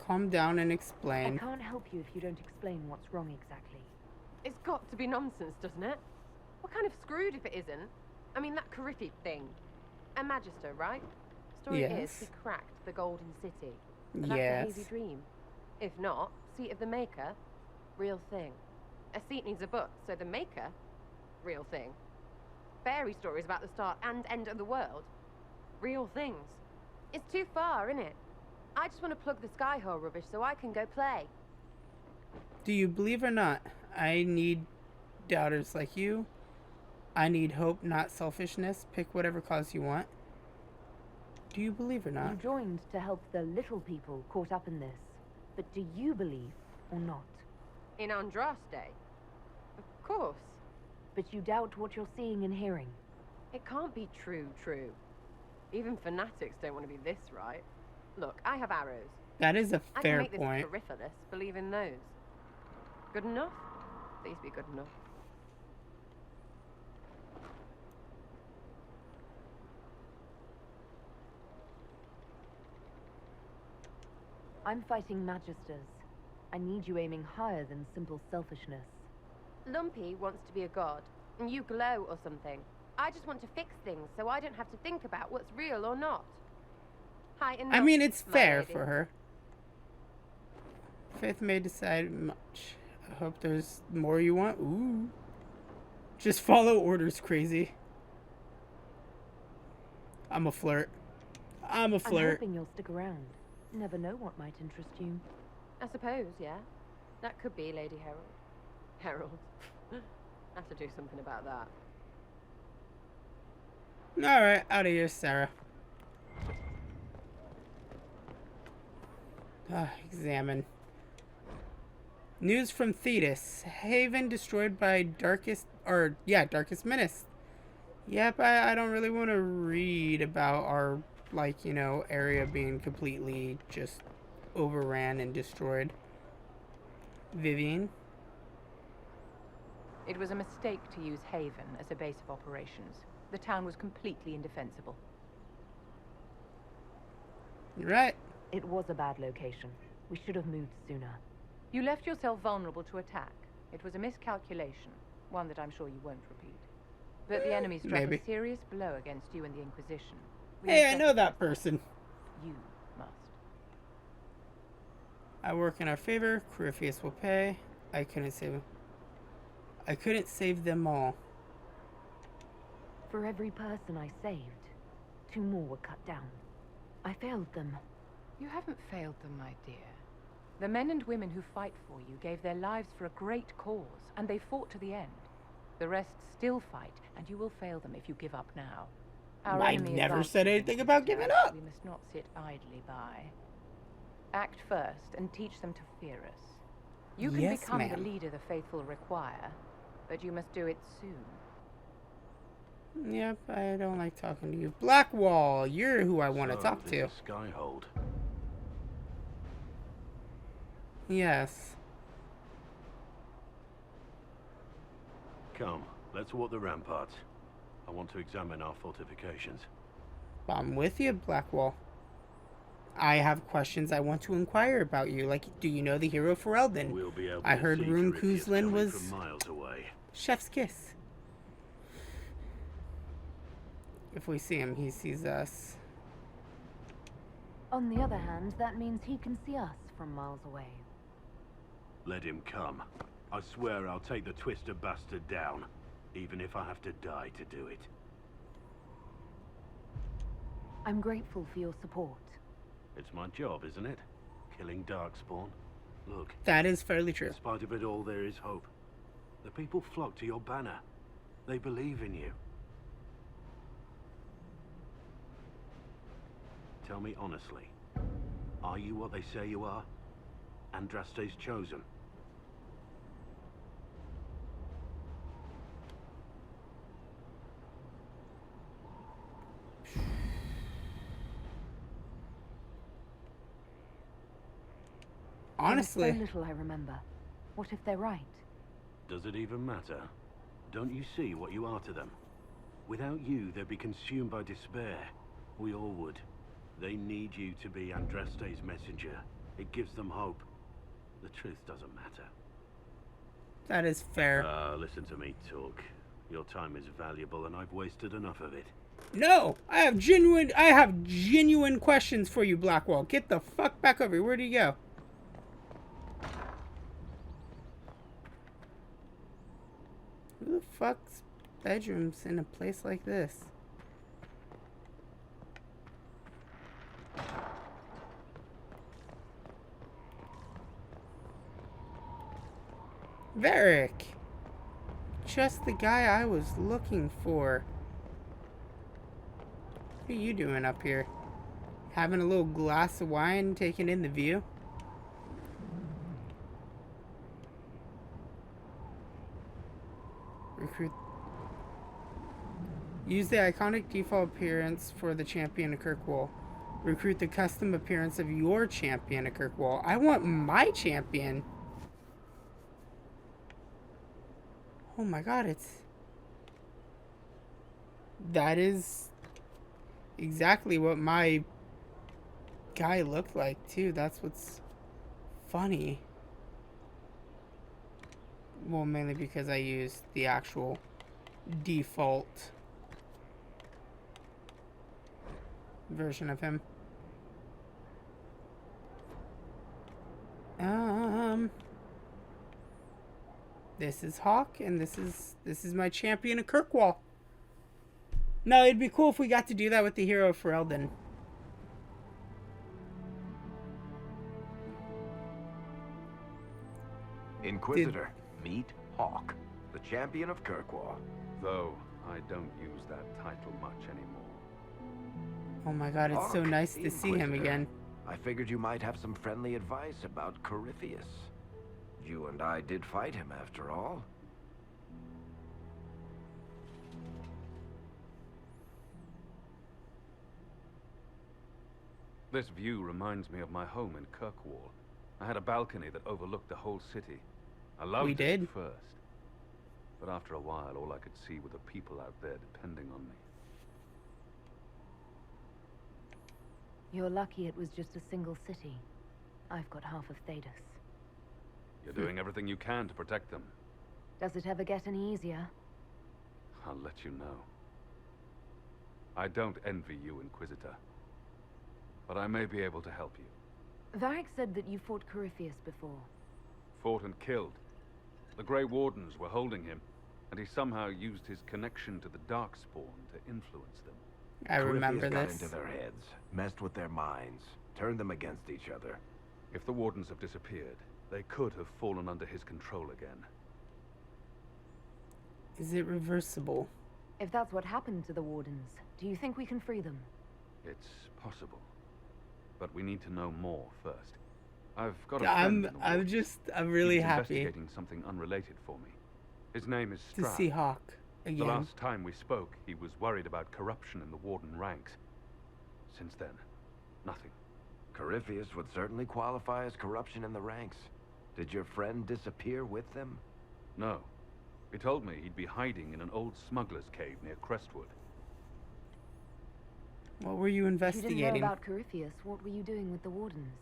[SPEAKER 1] Calm down and
[SPEAKER 2] I
[SPEAKER 1] explain.
[SPEAKER 2] can't help you if you don't explain what's wrong exactly.
[SPEAKER 11] It's got to be nonsense, doesn't it? We're kind of screwed if it isn't. I mean, that Corypheus thing. A Magister, right? Story is, he cracked the Golden City. But that's a hazy dream. If not, Seat of the Maker, real thing. A seat needs a book, so the Maker, real thing. Fairy stories about the start and end of the world, real things. It's too far, isn't it? I just want to plug the Skyhold rubbish so I can go play.
[SPEAKER 1] Do you believe or not? I need doubters like you. I need hope, not selfishness. Pick whatever cause you want. Do you believe or not?
[SPEAKER 2] You joined to help the little people caught up in this. But do you believe or not?
[SPEAKER 11] In Andraste? Of course.
[SPEAKER 2] But you doubt what you're seeing and hearing.
[SPEAKER 11] It can't be true. Even fanatics don't want to be this right. Look, I have arrows.
[SPEAKER 1] That is a
[SPEAKER 11] I can
[SPEAKER 1] fair
[SPEAKER 11] make
[SPEAKER 1] point.
[SPEAKER 11] this peripheralist believe in those. Good enough? Please be good enough.
[SPEAKER 2] I'm fighting Magisters. I need you aiming higher than simple selfishness.
[SPEAKER 11] Lumpy wants to be a god, and you glow or something. I just want to fix things so I don't have to think about what's real or not.
[SPEAKER 1] I mean, it's fair for her. Faith may decide much. I hope there's more you want. Ooh. Just follow orders, crazy. I'm a flirt. I'm
[SPEAKER 2] hoping you'll stick around. Never know what might interest you.
[SPEAKER 11] I suppose, yeah. That could be Lady Herald. Herald. Have to do something about that.
[SPEAKER 1] Alright, out of here, Sarah. Examine. News from Thetis. Haven destroyed by Darkest Menace. Yep, I don't really want to read about our, area being completely just overran and destroyed. Vivian?
[SPEAKER 12] It was a mistake to use Haven as a base of operations. The town was completely indefensible.
[SPEAKER 1] You're right.
[SPEAKER 2] It was a bad location. We should have moved sooner.
[SPEAKER 12] You left yourself vulnerable to attack. It was a miscalculation, one that I'm sure you won't repeat. But the enemy struck a serious blow against you and the Inquisition.
[SPEAKER 1] Hey, I know that person.
[SPEAKER 12] You must.
[SPEAKER 1] I work in our favor. Corypheus will pay. I couldn't save them all.
[SPEAKER 2] For every person I saved, 2 more were cut down. I failed them.
[SPEAKER 12] You haven't failed them, my dear. The men and women who fight for you gave their lives for a great cause, and they fought to the end. The rest still fight, and you will fail them if you give up now.
[SPEAKER 1] I never said anything about giving up.
[SPEAKER 12] We must not sit idly by. Act first and teach them to fear us. You can become the leader the faithful require, but you must do it soon.
[SPEAKER 1] Yep, I don't like talking to you. Blackwall, you're who I want to talk to.
[SPEAKER 3] Skyhold.
[SPEAKER 1] Yes.
[SPEAKER 3] Come, let's walk the ramparts. I want to examine our fortifications.
[SPEAKER 1] I'm with you, Blackwall. I have questions I want to inquire about you. Like, do you know the hero Ferelden?
[SPEAKER 3] We'll be able
[SPEAKER 1] I
[SPEAKER 3] to
[SPEAKER 1] heard
[SPEAKER 3] see
[SPEAKER 1] Rune
[SPEAKER 3] Corypheus
[SPEAKER 1] Kuzlin
[SPEAKER 3] coming
[SPEAKER 1] was
[SPEAKER 3] from miles away.
[SPEAKER 1] Chef's kiss. If we see him, he sees us.
[SPEAKER 2] On the other hand, that means he can see us from miles away.
[SPEAKER 13] Let him come. I swear I'll take the twister bastard down, even if I have to die to do it.
[SPEAKER 2] I'm grateful for your support.
[SPEAKER 13] It's my job, isn't it? Killing Darkspawn. Look.
[SPEAKER 1] That is fairly true.
[SPEAKER 13] In spite of it all, there is hope. The people flock to your banner. They believe in you. Tell me honestly, are you what they say you are? Andraste's chosen?
[SPEAKER 1] Honestly.
[SPEAKER 2] There's so little I remember. What if they're right?
[SPEAKER 13] Does it even matter? Don't you see what you are to them? Without you, they'd be consumed by despair. We all would. They need you to be Andraste's messenger. It gives them hope. The truth doesn't matter.
[SPEAKER 1] That is fair.
[SPEAKER 13] Listen to me talk. Your time is valuable and I've wasted enough of it.
[SPEAKER 1] No! I have genuine questions for you, Blackwall. Get the fuck back over here. Where do you go? Who the fuck's bedrooms in a place like this? Varric! Just the guy I was looking for. What are you doing up here? Having a little glass of wine, taking in the view? Recruit. Use the iconic default appearance for the Champion of Kirkwall. Recruit the custom appearance of your Champion of Kirkwall. I want my champion. Oh my god, that is exactly what my guy looked like too. That's what's funny. Well, mainly because I used the actual default version of him. This is Hawk, and this is my Champion of Kirkwall. No, it'd be cool if we got to do that with the hero for Eldon.
[SPEAKER 9] Inquisitor, meet Hawk, the Champion of Kirkwall.
[SPEAKER 5] Though I don't use that title much anymore.
[SPEAKER 1] Oh my god, it's so nice to see him again.
[SPEAKER 9] I figured you might have some friendly advice about Corypheus. You and I did fight him after all.
[SPEAKER 5] This view reminds me of my home in Kirkwall. I had a balcony that overlooked the whole city. I loved it at first. But after a while, all I could see were the people out there depending on me.
[SPEAKER 2] You're lucky it was just a single city. I've got half of Thedas.
[SPEAKER 5] You're doing everything you can to protect them.
[SPEAKER 2] Does it ever get any easier?
[SPEAKER 5] I'll let you know. I don't envy you, Inquisitor. But I may be able to help you.
[SPEAKER 2] Varric said that you fought Corypheus before.
[SPEAKER 5] Fought and killed. The Grey Wardens were holding him, and he somehow used his connection to the Darkspawn to influence them.
[SPEAKER 1] I remember
[SPEAKER 9] got
[SPEAKER 1] this.
[SPEAKER 9] Into their heads, messed with their minds, turned them against each other.
[SPEAKER 5] If the Wardens have disappeared, they could have fallen under his control again.
[SPEAKER 1] Is it reversible?
[SPEAKER 2] If that's what happened to the Wardens, do you think we can free them?
[SPEAKER 5] It's possible. But we need to know more first. I've got a friend
[SPEAKER 1] I'm really
[SPEAKER 5] He's
[SPEAKER 1] happy
[SPEAKER 5] investigating something unrelated for me. His name is
[SPEAKER 1] to
[SPEAKER 5] Strahd.
[SPEAKER 1] see Hawk again.
[SPEAKER 5] The last time we spoke, he was worried about corruption in the Warden ranks. Since then, nothing.
[SPEAKER 9] Corypheus would certainly qualify as corruption in the ranks. Did your friend disappear with them?
[SPEAKER 5] No. He told me he'd be hiding in an old smuggler's cave near Crestwood.
[SPEAKER 1] What were you investigating?
[SPEAKER 2] If you didn't know about Corypheus, what were you doing with the Wardens?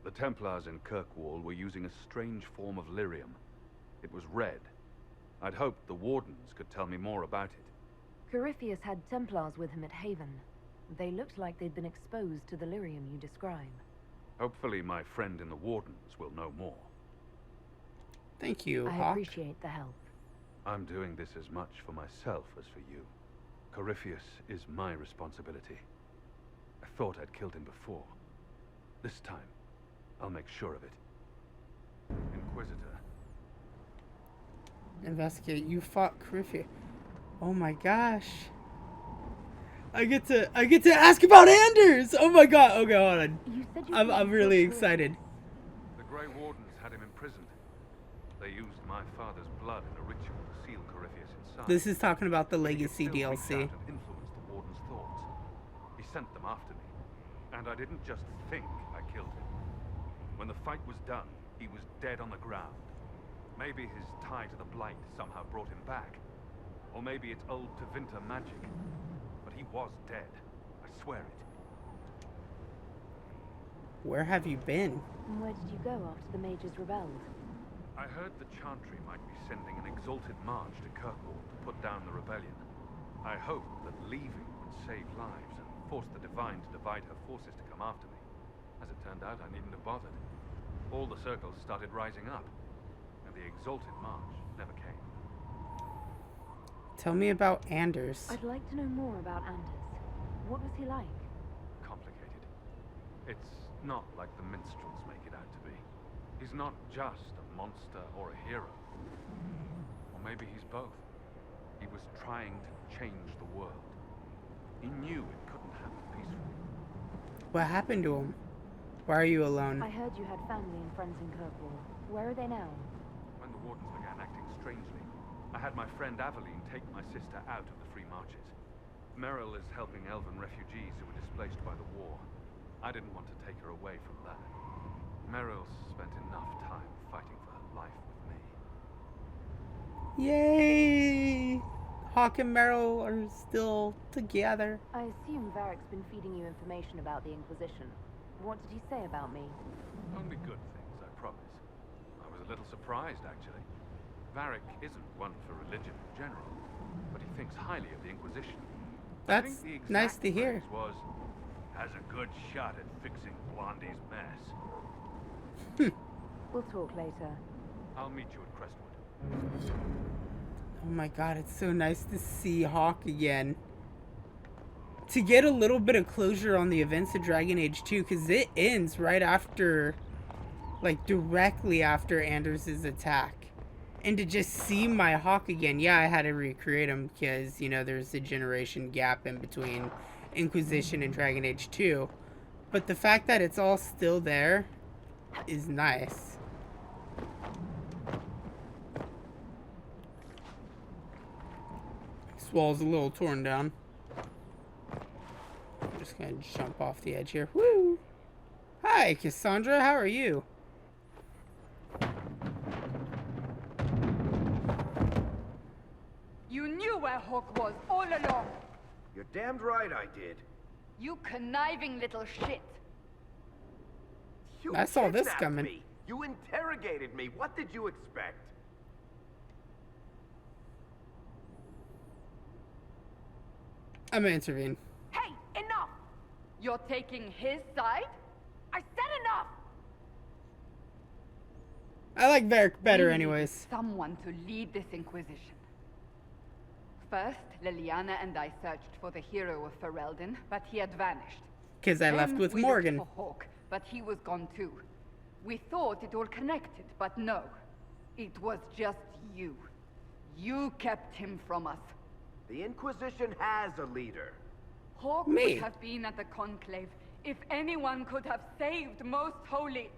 [SPEAKER 5] The Templars in Kirkwall were using a strange form of lyrium. It was red. I'd hoped the Wardens could tell me more about it.
[SPEAKER 2] Corypheus had Templars with him at Haven.
[SPEAKER 6] They looked like they'd been exposed to the lyrium you describe.
[SPEAKER 14] Hopefully my friend in the Wardens will know more.
[SPEAKER 1] Thank you,
[SPEAKER 6] I
[SPEAKER 1] Hawk.
[SPEAKER 6] appreciate the help.
[SPEAKER 14] I'm doing this as much for myself as for you. Corypheus is my responsibility. I thought I'd killed him before. This time, I'll make sure of it. Inquisitor.
[SPEAKER 1] Investigate. You fought Corypheus. Oh my gosh. I get to ask about Anders. Oh my god. Okay, hold on. I'm really excited.
[SPEAKER 14] The Grey Wardens had him imprisoned. They used my father's blood in a ritual to seal Corypheus inside.
[SPEAKER 1] This is talking about the Legacy
[SPEAKER 14] He still reached
[SPEAKER 1] DLC.
[SPEAKER 14] out and influenced the Warden's thoughts. He sent them after me. And I didn't just think I killed him. When the fight was done, he was dead on the ground. Maybe his tie to the Blight somehow brought him back. Or maybe it's old Tevinter magic. But he was dead. I swear it.
[SPEAKER 1] Where have you been?
[SPEAKER 6] And where did you go after the mages rebelled?
[SPEAKER 14] I heard the Chantry might be sending an exalted march to Kirkwall to put down the rebellion. I hoped that leaving would save lives and force the Divine to divide her forces to come after me. As it turned out, I needn't have bothered. All the circles started rising up, and the exalted march never came.
[SPEAKER 1] Tell me about Anders.
[SPEAKER 6] I'd like to know more about Anders. What was he like?
[SPEAKER 14] Complicated. It's not like the minstrels make it out to be. He's not just a monster or a hero. Or maybe he's both. He was trying to change the world. He knew it couldn't happen peacefully.
[SPEAKER 1] What happened to him? Why are you alone?
[SPEAKER 6] I heard you had family and friends in Kirkwall. Where are they now?
[SPEAKER 14] When the Wardens began acting strangely, I had my friend Aveline take my sister out of the Free Marches. Meryl is helping elven refugees who were displaced by the war. I didn't want to take her away from that. Meryl's spent enough time fighting for her life with me.
[SPEAKER 1] Yay! Hawk and Meryl are still together.
[SPEAKER 6] I assume Varric's been feeding you information about the Inquisition. What did he say about me?
[SPEAKER 14] Only good things, I promise. I was a little surprised, actually. Varric isn't one for religion in general, but he thinks highly of the Inquisition.
[SPEAKER 1] That's nice to hear.
[SPEAKER 14] Phrase was, has a good shot at fixing Blondie's mess.
[SPEAKER 6] We'll talk later.
[SPEAKER 14] I'll meet you at Crestwood.
[SPEAKER 1] Oh my god, it's so nice to see Hawk again. To get a little bit of closure on the events of Dragon Age 2, because it ends right after, like directly after Anders' attack. And to just see my Hawk again, yeah, I had to recreate him because, you know, there's a generation gap in between Inquisition and Dragon Age 2. But the fact that it's all still there is nice. This wall's a little torn down. I'm just gonna jump off the edge here. Woo! Hi, Cassandra, how are you?
[SPEAKER 15] You knew where Hawk was all along.
[SPEAKER 9] You're damned right I did.
[SPEAKER 15] You conniving little shit.
[SPEAKER 9] You
[SPEAKER 1] I saw this
[SPEAKER 9] kidnapped
[SPEAKER 1] coming.
[SPEAKER 9] me. You interrogated me. What did you expect?
[SPEAKER 1] I'm gonna intervene.
[SPEAKER 15] Hey, enough! You're taking his side? I said enough!
[SPEAKER 1] I like Varric better
[SPEAKER 15] We need
[SPEAKER 1] anyways.
[SPEAKER 15] someone to lead this Inquisition. First, Liliana and I searched for the hero of Ferelden, but he had vanished.
[SPEAKER 1] Because I left
[SPEAKER 15] Then
[SPEAKER 1] with
[SPEAKER 15] we
[SPEAKER 1] Morgan.
[SPEAKER 15] looked for Hawk, but he was gone too. We thought it all connected, but no. It was just you. You kept him from us.
[SPEAKER 9] The Inquisition has a leader.
[SPEAKER 15] Hawk
[SPEAKER 1] Me.
[SPEAKER 15] would have been at the Conclave if anyone could have saved Most Holy.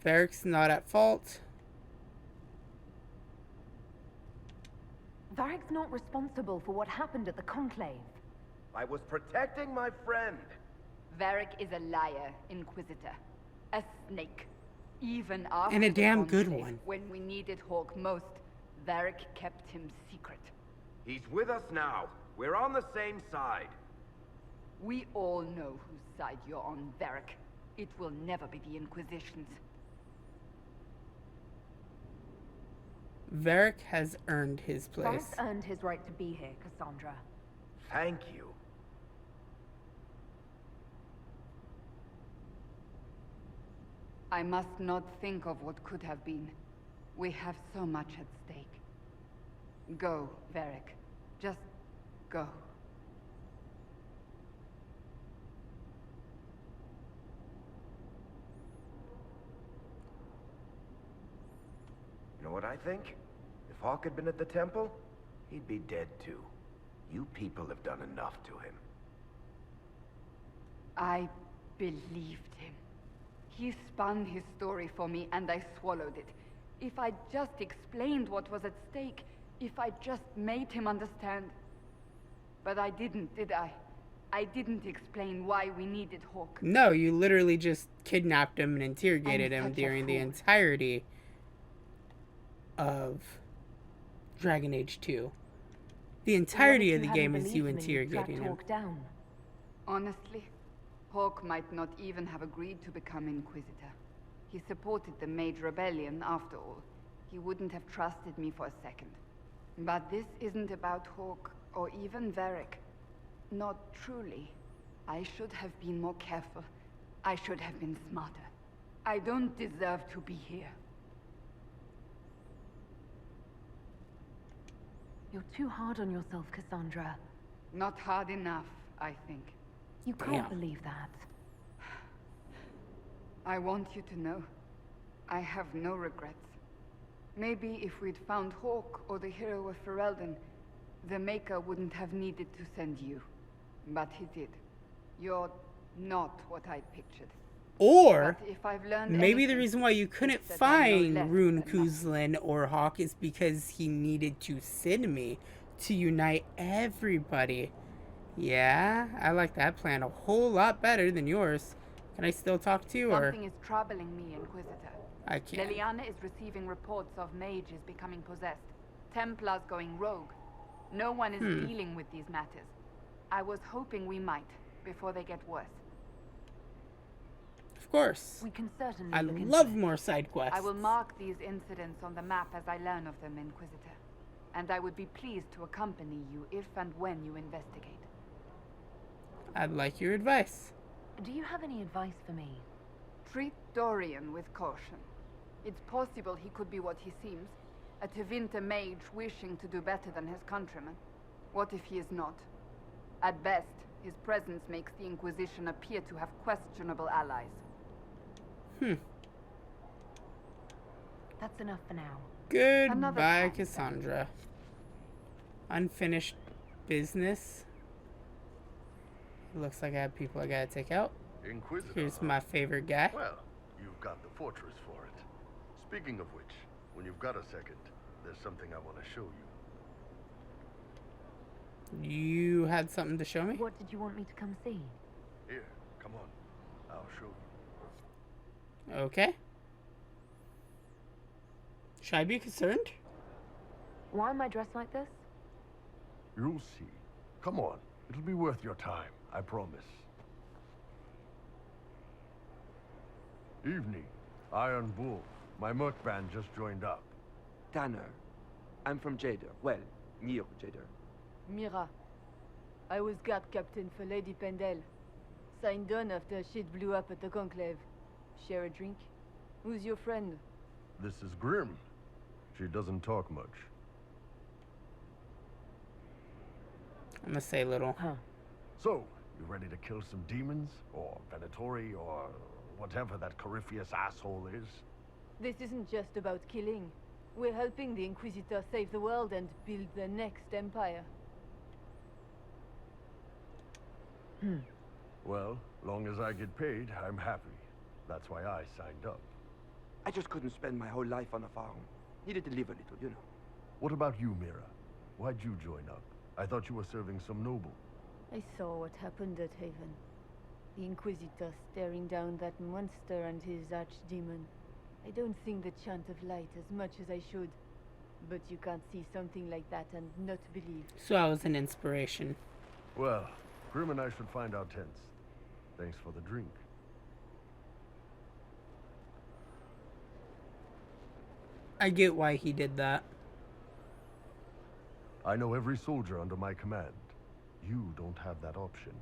[SPEAKER 1] Varric's not at fault.
[SPEAKER 6] Varric's not responsible for what happened at the Conclave.
[SPEAKER 9] I was protecting my friend.
[SPEAKER 15] Varric is a liar, Inquisitor. A snake. Even after
[SPEAKER 1] And a
[SPEAKER 15] the
[SPEAKER 1] damn good
[SPEAKER 15] Conclave,
[SPEAKER 1] one.
[SPEAKER 15] when we needed Hawk most, Varric kept him secret.
[SPEAKER 9] He's with us now. We're on the same side.
[SPEAKER 15] We all know whose side you're on, Varric. It will never be the Inquisitions.
[SPEAKER 1] Varric has earned his place.
[SPEAKER 6] Varric's earned his right to be here, Cassandra.
[SPEAKER 9] Thank you.
[SPEAKER 15] I must not think of what could have been. We have so much at stake. Go, Varric. Just go.
[SPEAKER 9] You know what I think? If Hawk had been at the temple, he'd be dead too. You people have done enough to him.
[SPEAKER 15] I believed him. He spun his story for me and I swallowed it. If I just explained what was at stake, if I just made him understand. But I didn't, did I? I didn't explain why we needed Hawk.
[SPEAKER 1] No, you literally just kidnapped him and interrogated him during the entirety of Dragon Age 2. The entirety of the game is you interrogating him.
[SPEAKER 15] Honestly, Hawk might not even have agreed to become Inquisitor. He supported the Mage Rebellion, after all. He wouldn't have trusted me for a second. But this isn't about Hawk, or even Varric. Not truly. I should have been more careful. I should have been smarter. I don't deserve to be here.
[SPEAKER 6] You're too hard on yourself, Cassandra.
[SPEAKER 15] Not hard enough, I think.
[SPEAKER 6] You can't believe that.
[SPEAKER 15] I want you to know, I have no regrets. Maybe if we'd found Hawk or the hero of Ferelden, the Maker wouldn't have needed to send you. But he did. You're not what I'd pictured.
[SPEAKER 1] Or
[SPEAKER 15] But if I've learned
[SPEAKER 1] maybe the
[SPEAKER 15] anything,
[SPEAKER 1] reason why you couldn't
[SPEAKER 15] it's that I know
[SPEAKER 1] find
[SPEAKER 15] less
[SPEAKER 1] Rune
[SPEAKER 15] than nothing.
[SPEAKER 1] Kuzlin or Hawk is because he needed to send me to unite everybody. Yeah, I like that plan a whole lot better than yours. Can I still talk to you, or?
[SPEAKER 15] Something is troubling me, Inquisitor.
[SPEAKER 1] I can't.
[SPEAKER 15] Ellana is receiving reports of mages becoming possessed. Templars going rogue. No one is dealing with these matters. I was hoping we might, before they get worse.
[SPEAKER 1] Of course.
[SPEAKER 6] We can certainly
[SPEAKER 1] I
[SPEAKER 6] look into
[SPEAKER 1] love
[SPEAKER 6] it.
[SPEAKER 1] more side quests.
[SPEAKER 15] I will mark these incidents on the map as I learn of them, Inquisitor. And I would be pleased to accompany you if and when you investigate.
[SPEAKER 1] I'd like your advice.
[SPEAKER 6] Do you have any advice for me?
[SPEAKER 15] Treat Dorian with caution. It's possible he could be what he seems, a Tevinter mage wishing to do better than his countrymen. What if he is not? At best, his presence makes the Inquisition appear to have questionable allies.
[SPEAKER 6] That's enough for now.
[SPEAKER 1] Goodbye, Cassandra. Unfinished business. Looks like I have people I gotta take out.
[SPEAKER 16] Inquisitor.
[SPEAKER 1] Here's my favorite guy.
[SPEAKER 16] Well, you've got the fortress for it. Speaking of which, when you've got a second, there's something I want to show you.
[SPEAKER 1] You had something to show me?
[SPEAKER 6] What did you want me to come see?
[SPEAKER 16] Here, come on. I'll show you.
[SPEAKER 1] Okay. Should I be concerned?
[SPEAKER 6] Why am I dressed like this?
[SPEAKER 16] You'll see. Come on. It'll be worth your time, I promise. Evening. Iron Bull. My merc band just joined up.
[SPEAKER 17] Tanner. I'm from Jader. Well, near Jader.
[SPEAKER 18] Mira. I was guard captain for Lady Pendel. Signed on after shit blew up at the Conclave. Share a drink? Who's your friend?
[SPEAKER 16] This is Grim. She doesn't talk much.
[SPEAKER 1] I'm gonna say little.
[SPEAKER 16] So, you ready to kill some demons? Or Venatori? Or whatever that Corypheus asshole is?
[SPEAKER 18] This isn't just about killing. We're helping the Inquisitor save the world and build the next empire.
[SPEAKER 16] Well, long as I get paid, I'm happy. That's why I signed up.
[SPEAKER 17] I just couldn't spend my whole life on a farm. Needed to live a little, you know.
[SPEAKER 16] What about you, Mira? Why'd you join up? I thought you were serving some noble.
[SPEAKER 18] I saw what happened at Haven. The Inquisitor staring down that monster and his archdemon. I don't sing the chant of light as much as I should. But you can't see something like that and not believe.
[SPEAKER 1] So I was an inspiration.
[SPEAKER 16] Well, Grim and I should find our tents. Thanks for the drink.
[SPEAKER 1] I get why he did that.
[SPEAKER 16] I know every soldier under my command. You don't have that option.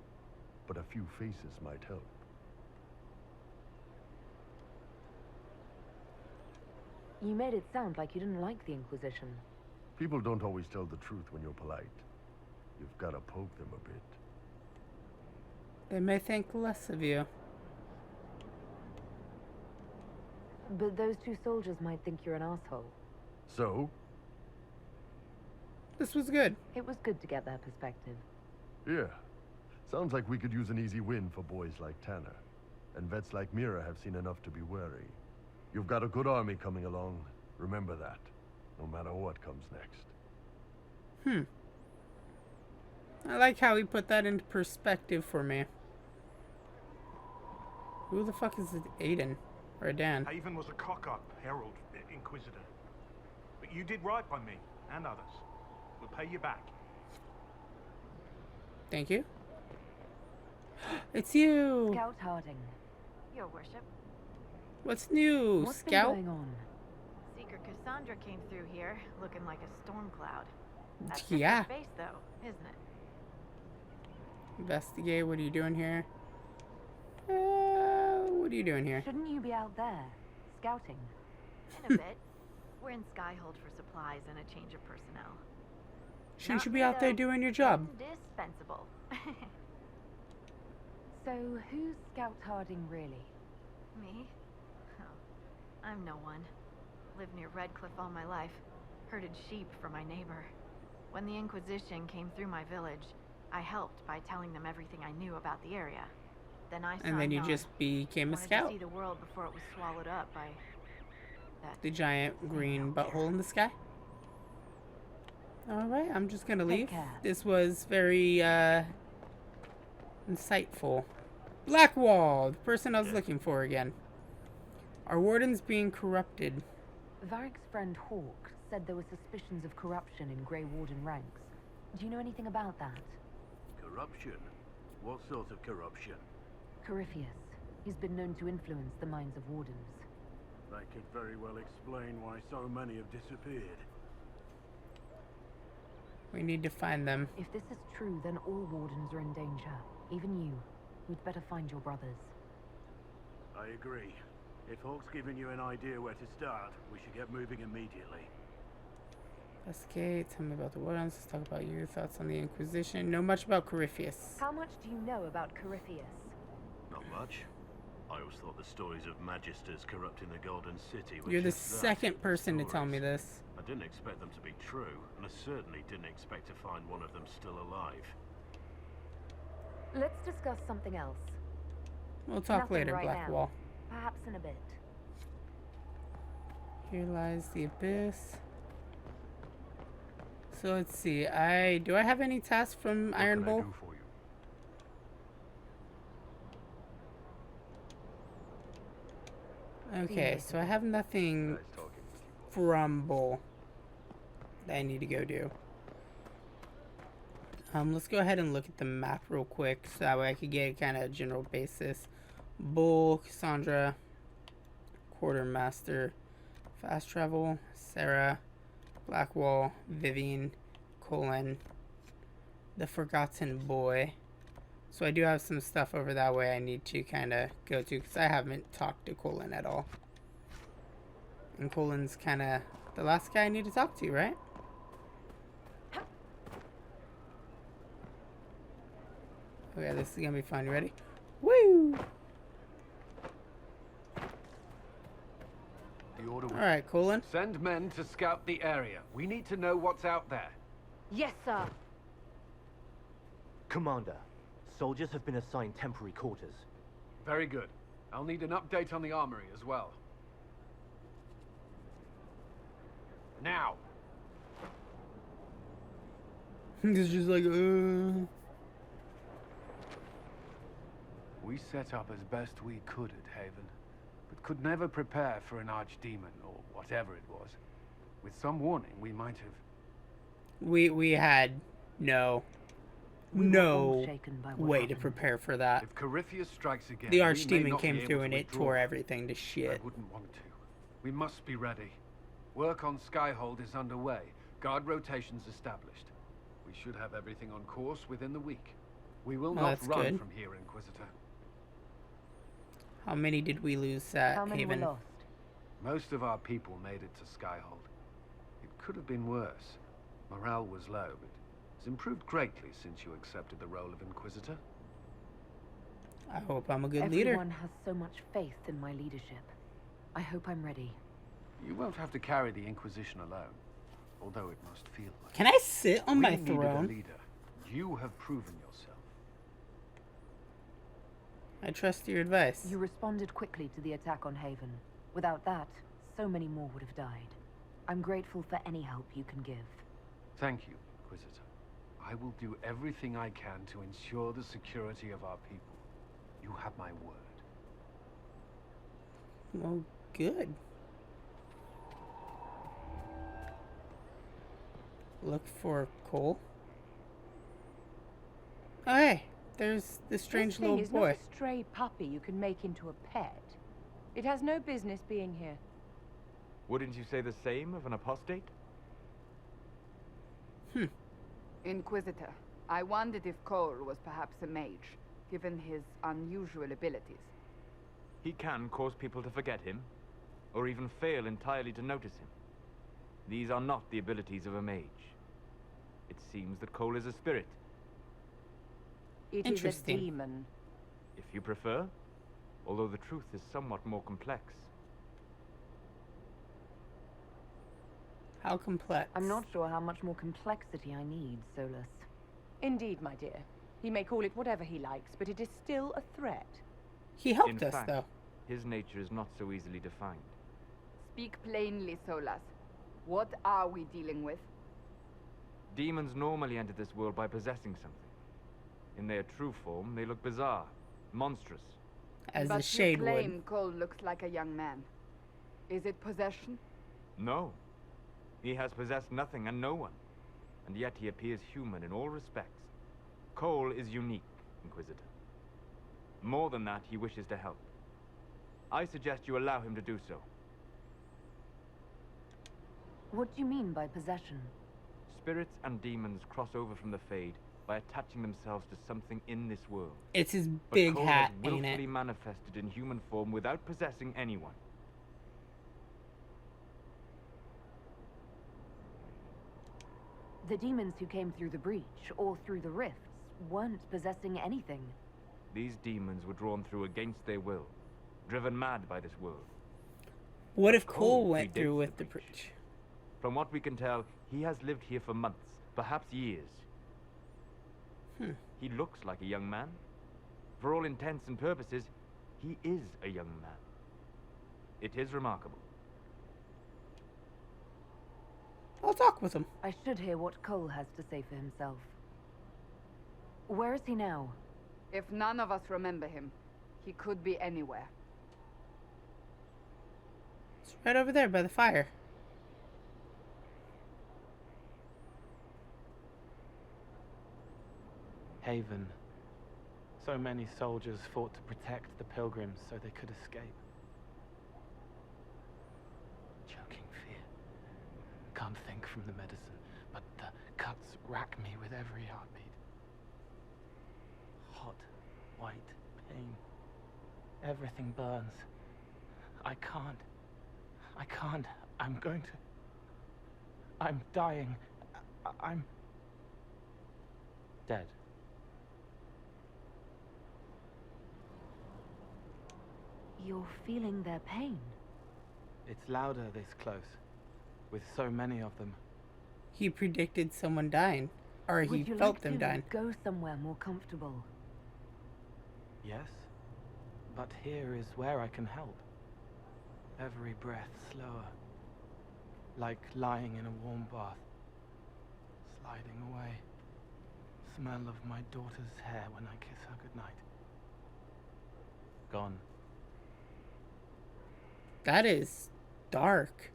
[SPEAKER 16] But a few faces might help.
[SPEAKER 6] You made it sound like you didn't like the Inquisition.
[SPEAKER 16] People don't always tell the truth when you're polite. You've got to poke them a bit.
[SPEAKER 1] They may think less of you.
[SPEAKER 6] But those two soldiers might think you're an asshole.
[SPEAKER 16] So?
[SPEAKER 1] This was good.
[SPEAKER 6] It was good to get their perspective.
[SPEAKER 16] Yeah. Sounds like we could use an easy win for boys like Tanner. And vets like Mira have seen enough to be wary. You've got a good army coming along. Remember that. No matter what comes next.
[SPEAKER 1] I like how he put that into perspective for me. Who the fuck is Aiden? Or Dan?
[SPEAKER 19] Haven was a cock-up, Herald, Inquisitor. But you did right by me, and others. We'll pay you back.
[SPEAKER 1] Thank you. It's you!
[SPEAKER 6] Scout Harding.
[SPEAKER 4] Your worship.
[SPEAKER 1] What's new,
[SPEAKER 6] What's
[SPEAKER 1] Scout?
[SPEAKER 6] been going on?
[SPEAKER 4] Seeker Cassandra came through here, looking like a storm cloud. That's
[SPEAKER 1] Yeah.
[SPEAKER 4] face, though, isn't it?
[SPEAKER 1] Investigate, what are you doing here? What are you doing here?
[SPEAKER 6] Shouldn't you be out there, scouting?
[SPEAKER 4] In a bit. We're in Skyhold for supplies and a change of personnel.
[SPEAKER 1] Shouldn't
[SPEAKER 4] Not
[SPEAKER 1] you be
[SPEAKER 4] me,
[SPEAKER 1] out there
[SPEAKER 4] though.
[SPEAKER 1] doing your job?
[SPEAKER 4] Indispensable.
[SPEAKER 6] So, who's Scout Harding really?
[SPEAKER 4] Me? Oh, I'm no one. Lived near Redcliffe all my life. Herded sheep for my neighbor. When the Inquisition came through my village, I helped by telling them everything I knew about the area. Then I
[SPEAKER 1] And then you
[SPEAKER 4] signed
[SPEAKER 1] just became a
[SPEAKER 4] Wanted
[SPEAKER 1] scout.
[SPEAKER 4] to see the world before it was swallowed up by that.
[SPEAKER 1] The giant green butthole in the sky. Alright, I'm just gonna leave. This was very insightful. Blackwall, the person I was looking for again. Our warden's being corrupted.
[SPEAKER 6] Varric's friend Hawk said there were suspicions of corruption in Grey Warden ranks. Do you know anything about that?
[SPEAKER 13] Corruption? What sort of corruption?
[SPEAKER 6] Corypheus. He's been known to influence the minds of wardens.
[SPEAKER 13] That could very well explain why so many have disappeared.
[SPEAKER 1] We need to find them.
[SPEAKER 6] If this is true, then all wardens are in danger. Even you. We'd better find your brothers.
[SPEAKER 13] I agree. If Hawk's given you an idea where to start, we should get moving immediately.
[SPEAKER 1] Investigate, tell me about the wardens, let's talk about your thoughts on the Inquisition. Know much about Corypheus.
[SPEAKER 6] How much do you know about Corypheus?
[SPEAKER 13] Not much. I always thought the stories of magisters corrupting the Golden City were
[SPEAKER 1] You're the
[SPEAKER 13] just that,
[SPEAKER 1] second person to tell me
[SPEAKER 13] stories.
[SPEAKER 1] this.
[SPEAKER 13] I didn't expect them to be true, and I certainly didn't expect to find one of them still alive.
[SPEAKER 6] Let's discuss something else.
[SPEAKER 1] We'll talk
[SPEAKER 6] Nothing
[SPEAKER 1] later,
[SPEAKER 6] right
[SPEAKER 1] Blackwall.
[SPEAKER 6] now. Perhaps in a bit.
[SPEAKER 1] Here lies the abyss. So let's see. Do I have any tasks from Iron Bull? Okay, so I have nothing from Bull that I need to go do. Let's go ahead and look at the map real quick so that way I could get kind of a general basis. Bull, Cassandra, Quartermaster, Fast Travel, Sarah, Blackwall, Vivian, Colin, the Forgotten Boy. So I do have some stuff over that way I need to kind of go to because I haven't talked to Colin at all. And Colin's kind of the last guy I need to talk to, right? Okay, this is gonna be fun. You ready? Woo! Alright, Colin.
[SPEAKER 5] Send men to scout the area. We need to know what's out there.
[SPEAKER 6] Yes, sir.
[SPEAKER 7] Commander, soldiers have been assigned temporary quarters.
[SPEAKER 5] Very good. I'll need an update on the armory as well. Now.
[SPEAKER 1] It's just like,
[SPEAKER 20] We set up as best we could at Haven, but could never prepare for an archdemon, or whatever it was. With some warning, we might have...
[SPEAKER 1] We had no way to prepare for that.
[SPEAKER 20] If Corypheus strikes again,
[SPEAKER 1] The
[SPEAKER 20] we may
[SPEAKER 1] Archdemon
[SPEAKER 20] not
[SPEAKER 1] came
[SPEAKER 20] be
[SPEAKER 1] through
[SPEAKER 20] able
[SPEAKER 1] and
[SPEAKER 20] to
[SPEAKER 1] it
[SPEAKER 20] withdraw.
[SPEAKER 1] tore everything to shit.
[SPEAKER 20] I wouldn't want to. We must be ready. Work on Skyhold is underway. Guard rotations established. We should have everything on course within the week. We will not
[SPEAKER 1] that's
[SPEAKER 20] run
[SPEAKER 1] good.
[SPEAKER 20] from here, Inquisitor.
[SPEAKER 1] How many did we lose at
[SPEAKER 6] How many
[SPEAKER 1] Haven?
[SPEAKER 6] were lost?
[SPEAKER 20] Most of our people made it to Skyhold. It could have been worse. Morale was low, but it's improved greatly since you accepted the role of Inquisitor.
[SPEAKER 1] I hope I'm a good leader.
[SPEAKER 2] Everyone has so much faith in my leadership. I hope I'm ready.
[SPEAKER 20] You won't have to carry the Inquisition alone, although it must feel like.
[SPEAKER 1] Can I sit on my
[SPEAKER 20] We needed
[SPEAKER 1] throne?
[SPEAKER 20] a leader. You have proven yourself.
[SPEAKER 1] I trust your advice.
[SPEAKER 2] You responded quickly to the attack on Haven. Without that, so many more would have died. I'm grateful for any help you can give.
[SPEAKER 20] Thank you, Inquisitor. I will do everything I can to ensure the security of our people. You have my word.
[SPEAKER 1] Well, good. Look for Cole. Oh, hey, there's this strange little
[SPEAKER 12] This thing
[SPEAKER 1] boy.
[SPEAKER 12] is not a stray puppy you can make into a pet. It has no business being here.
[SPEAKER 10] Wouldn't you say the same of an apostate?
[SPEAKER 15] Inquisitor, I wondered if Cole was perhaps a mage, given his unusual abilities.
[SPEAKER 10] He can cause people to forget him, or even fail entirely to notice him. These are not the abilities of a mage. It seems that Cole is a spirit.
[SPEAKER 12] It is a demon.
[SPEAKER 10] If you prefer, although the truth is somewhat more complex.
[SPEAKER 1] How complex?
[SPEAKER 2] I'm not sure how much more complexity I need, Solus.
[SPEAKER 12] Indeed, my dear. He may call it whatever he likes, but it is still a threat.
[SPEAKER 1] He helped
[SPEAKER 10] In
[SPEAKER 1] us,
[SPEAKER 10] fact,
[SPEAKER 1] though.
[SPEAKER 10] His nature is not so easily defined.
[SPEAKER 15] Speak plainly, Solus. What are we dealing with?
[SPEAKER 10] Demons normally enter this world by possessing something. In their true form, they look bizarre, monstrous.
[SPEAKER 1] As
[SPEAKER 15] but
[SPEAKER 1] the shade
[SPEAKER 15] you
[SPEAKER 1] would.
[SPEAKER 15] claim Cole looks like a young man. Is it possession?
[SPEAKER 10] No. He has possessed nothing and no one. And yet he appears human in all respects. Cole is unique, Inquisitor. More than that, he wishes to help. I suggest you allow him to do so.
[SPEAKER 2] What do you mean by possession?
[SPEAKER 10] Spirits and demons cross over from the Fade by attaching themselves to something in this world.
[SPEAKER 1] It's his
[SPEAKER 10] But
[SPEAKER 1] big
[SPEAKER 10] Cole
[SPEAKER 1] hat,
[SPEAKER 10] has
[SPEAKER 1] ain't
[SPEAKER 10] willfully
[SPEAKER 1] it?
[SPEAKER 10] manifested in human form without possessing anyone.
[SPEAKER 2] The demons who came through the breach, or through the rifts, weren't possessing anything.
[SPEAKER 10] These demons were drawn through against their will, driven mad by this world.
[SPEAKER 1] What if
[SPEAKER 10] Cole
[SPEAKER 1] Cole went
[SPEAKER 10] predates
[SPEAKER 1] through
[SPEAKER 10] the
[SPEAKER 1] with the breach?
[SPEAKER 10] From what we can tell, he has lived here for months, perhaps years. He looks like a young man. For all intents and purposes, he is a young man. It is remarkable.
[SPEAKER 1] I'll talk with him.
[SPEAKER 2] I should hear what Cole has to say for himself. Where is he now?
[SPEAKER 15] If none of us remember him, he could be anywhere.
[SPEAKER 1] It's right over there by the fire.
[SPEAKER 21] Haven. So many soldiers fought to protect the pilgrims so they could escape. Choking fear. Can't think from the medicine, but the cuts rack me with every heartbeat. Hot, white pain. Everything burns. I can't. I'm going to... I'm dying. I'm... dead.
[SPEAKER 2] You're feeling their pain.
[SPEAKER 21] It's louder this close, with so many of them.
[SPEAKER 1] He predicted someone dying, or he
[SPEAKER 2] Would you
[SPEAKER 1] felt
[SPEAKER 2] like
[SPEAKER 1] them
[SPEAKER 2] to
[SPEAKER 1] dying.
[SPEAKER 2] go somewhere more comfortable?
[SPEAKER 21] Yes, but here is where I can help. Every breath slower, like lying in a warm bath, sliding away. Smell of my daughter's hair when I kiss her goodnight. Gone.
[SPEAKER 1] That is dark.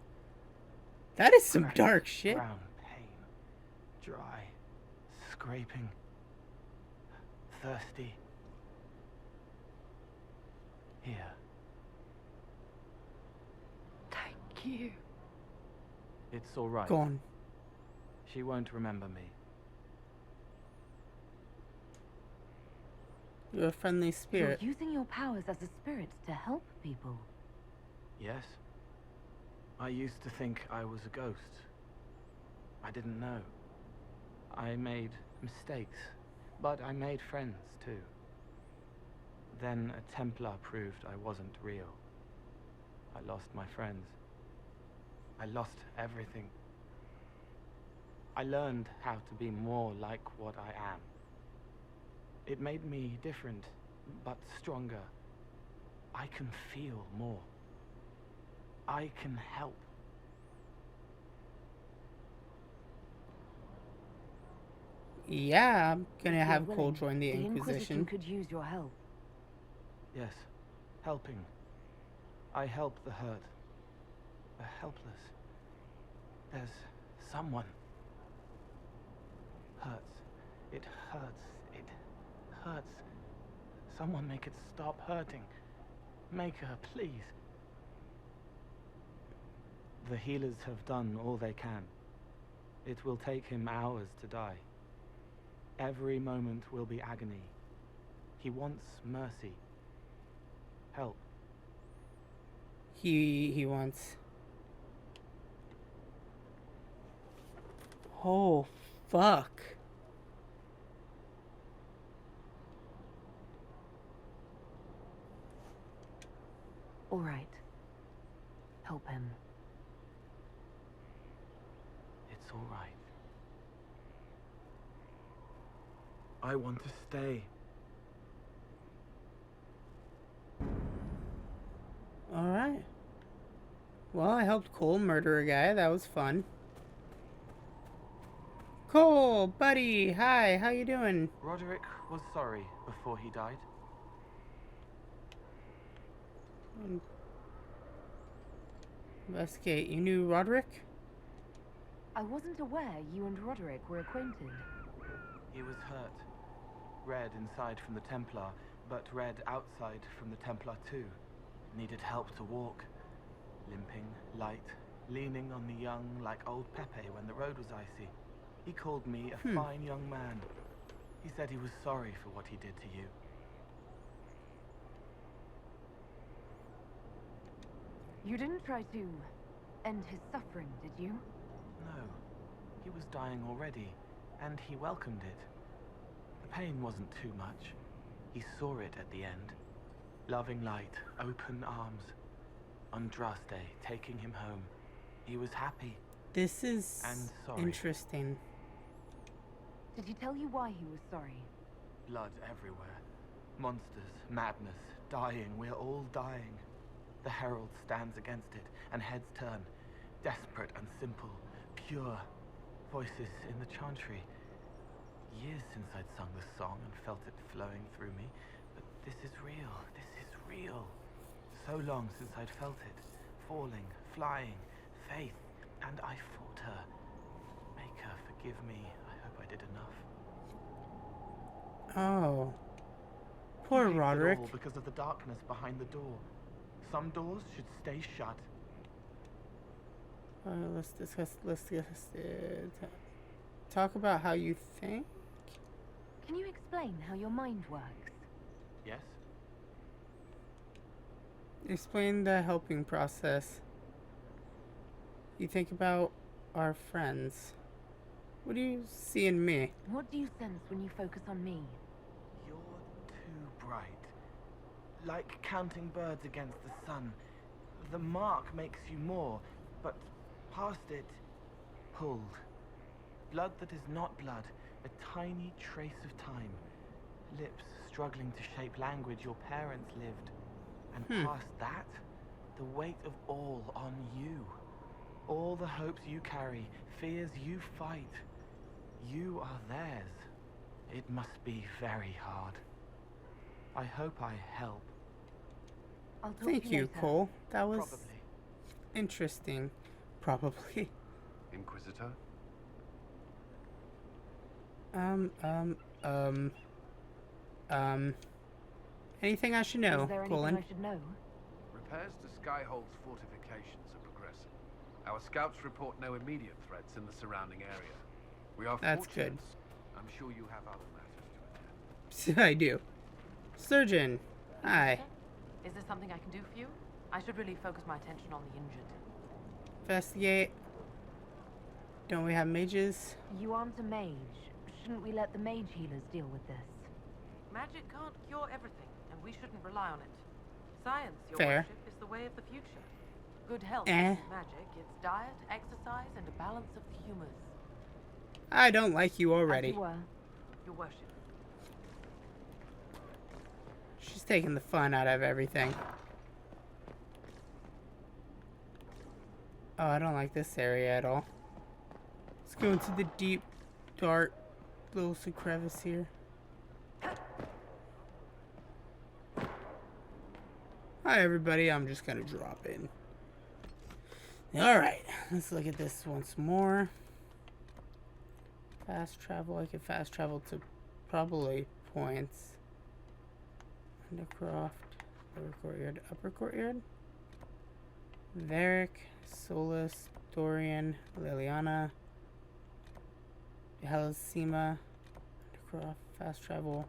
[SPEAKER 1] That is some dark shit.
[SPEAKER 21] Brown pain, dry, scraping, thirsty. Here.
[SPEAKER 2] Thank you.
[SPEAKER 21] It's all right.
[SPEAKER 1] Gone.
[SPEAKER 21] She won't remember me.
[SPEAKER 1] You're a friendly spirit.
[SPEAKER 2] You're using your powers as a spirit to help people.
[SPEAKER 21] Yes, I used to think I was a ghost. I didn't know. I made mistakes, but I made friends too. Then a Templar proved I wasn't real. I lost my friends. I lost everything. I learned how to be more like what I am. It made me different, but stronger. I can feel more. I can help.
[SPEAKER 1] Yeah, I'm gonna have Cole join the Inquisition.
[SPEAKER 2] Could use your help.
[SPEAKER 21] Yes, helping. I help the hurt, the helpless. There's someone. Hurts. It hurts. It hurts. Someone make it stop hurting. Make her, please. The healers have done all they can. It will take him hours to die. Every moment will be agony. He wants mercy. Help.
[SPEAKER 1] He wants... Oh, fuck.
[SPEAKER 2] All right. Help him.
[SPEAKER 21] It's all right. I want to stay.
[SPEAKER 1] Alright. Well, I helped Cole murder a guy. That was fun. Cole, buddy, hi, how you doing?
[SPEAKER 21] Roderick was sorry before he died.
[SPEAKER 1] Investigate. You knew Roderick?
[SPEAKER 2] I wasn't aware you and Roderick were acquainted.
[SPEAKER 21] He was hurt. Red inside from the Templar, but red outside from the Templar too. Needed help to walk. Limping, light, leaning on the young like old Pepe when the road was icy. He called me a fine young man. He said he was sorry for what he did to you.
[SPEAKER 2] You didn't try to end his suffering, did you?
[SPEAKER 21] No. He was dying already, and he welcomed it. The pain wasn't too much. He saw it at the end. Loving light, open arms. Andraste taking him home. He was happy.
[SPEAKER 1] This is
[SPEAKER 21] and sorry.
[SPEAKER 1] Interesting.
[SPEAKER 2] Did he tell you why he was sorry?
[SPEAKER 21] Blood everywhere. Monsters, madness, dying. We're all dying. The herald stands against it, and heads turn. Desperate and simple, pure. Voices in the chantry. Years since I'd sung the song and felt it flowing through me, but this is real. This is real. So long since I'd felt it. Falling, flying, faith, and I fought her. Make her forgive me. I hope I did enough.
[SPEAKER 1] Oh. Poor Roderick.
[SPEAKER 21] All because of the darkness behind the door. Some doors should stay shut.
[SPEAKER 1] Let's discuss it. Talk about how you think.
[SPEAKER 2] Can you explain how your mind works?
[SPEAKER 21] Yes?
[SPEAKER 1] Explain the helping process. You think about our friends. What do you see in me?
[SPEAKER 2] What do you sense when you focus on me?
[SPEAKER 21] You're too bright. Like counting birds against the sun. The mark makes you more, but past it, pulled. Blood that is not blood, a tiny trace of time. Lips struggling to shape language your parents lived. And past that, the weight of all on you. All the hopes you carry, fears you fight. You are theirs. It must be very hard. I hope I help.
[SPEAKER 2] I'll talk
[SPEAKER 1] Thank
[SPEAKER 2] to
[SPEAKER 1] you,
[SPEAKER 2] later.
[SPEAKER 1] Cole. That was
[SPEAKER 21] Probably.
[SPEAKER 1] interesting. Probably.
[SPEAKER 16] Inquisitor?
[SPEAKER 1] Anything I should know,
[SPEAKER 2] Is there
[SPEAKER 1] Colin?
[SPEAKER 2] anything I should know?
[SPEAKER 5] Repairs to Skyhold's fortifications are progressing. Our scouts report no immediate threats in the surrounding area. We are
[SPEAKER 1] That's
[SPEAKER 5] fortunate.
[SPEAKER 1] good.
[SPEAKER 5] I'm sure you have other matters to attend.
[SPEAKER 1] I do. Surgeon. Hi.
[SPEAKER 12] Is there something I can do for you? I should really focus my attention on the injured.
[SPEAKER 1] investigate. Don't we have mages?
[SPEAKER 2] You aren't a mage. Shouldn't we let the mage healers deal with this?
[SPEAKER 8] Magic can't cure everything, and we shouldn't rely on it. Science, your
[SPEAKER 1] Fair.
[SPEAKER 8] worship, is the way of the future. Good health
[SPEAKER 1] Eh.
[SPEAKER 8] isn't magic, it's diet, exercise, and a balance of the humors.
[SPEAKER 1] I don't like you already.
[SPEAKER 2] As you were.
[SPEAKER 8] Your worship.
[SPEAKER 1] She's taking the fun out of everything. Oh, I don't like this area at all. Let's go into the deep, dark little crevice here. Hi everybody, I'm just gonna drop in. Alright, let's look at this once more. Fast travel, I can fast travel to probably points. Undercroft, lower courtyard, upper courtyard. Varric, Solus, Dorian, Liliana, Helisima, Undercroft, fast travel,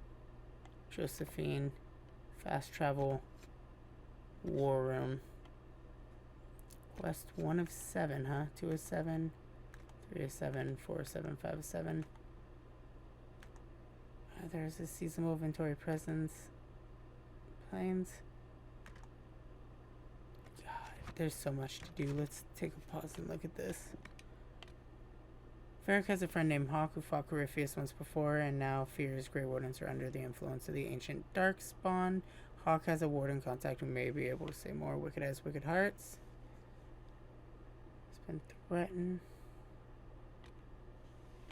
[SPEAKER 1] Josephine, fast travel, War Room. Quest 1 of 7, huh? 2 of 7, 3 of 7, 4 of 7, 5 of 7. There's a seasonal inventory presence. Planes. God, there's so much to do. Let's take a pause and look at this. Varric has a friend named Hawk who fought Corypheus once before and now fears Grey Wardens are under the influence of the ancient Darkspawn. Hawk has a warden contact who may be able to say more. Wicked as Wicked Hearts. It's been threatened.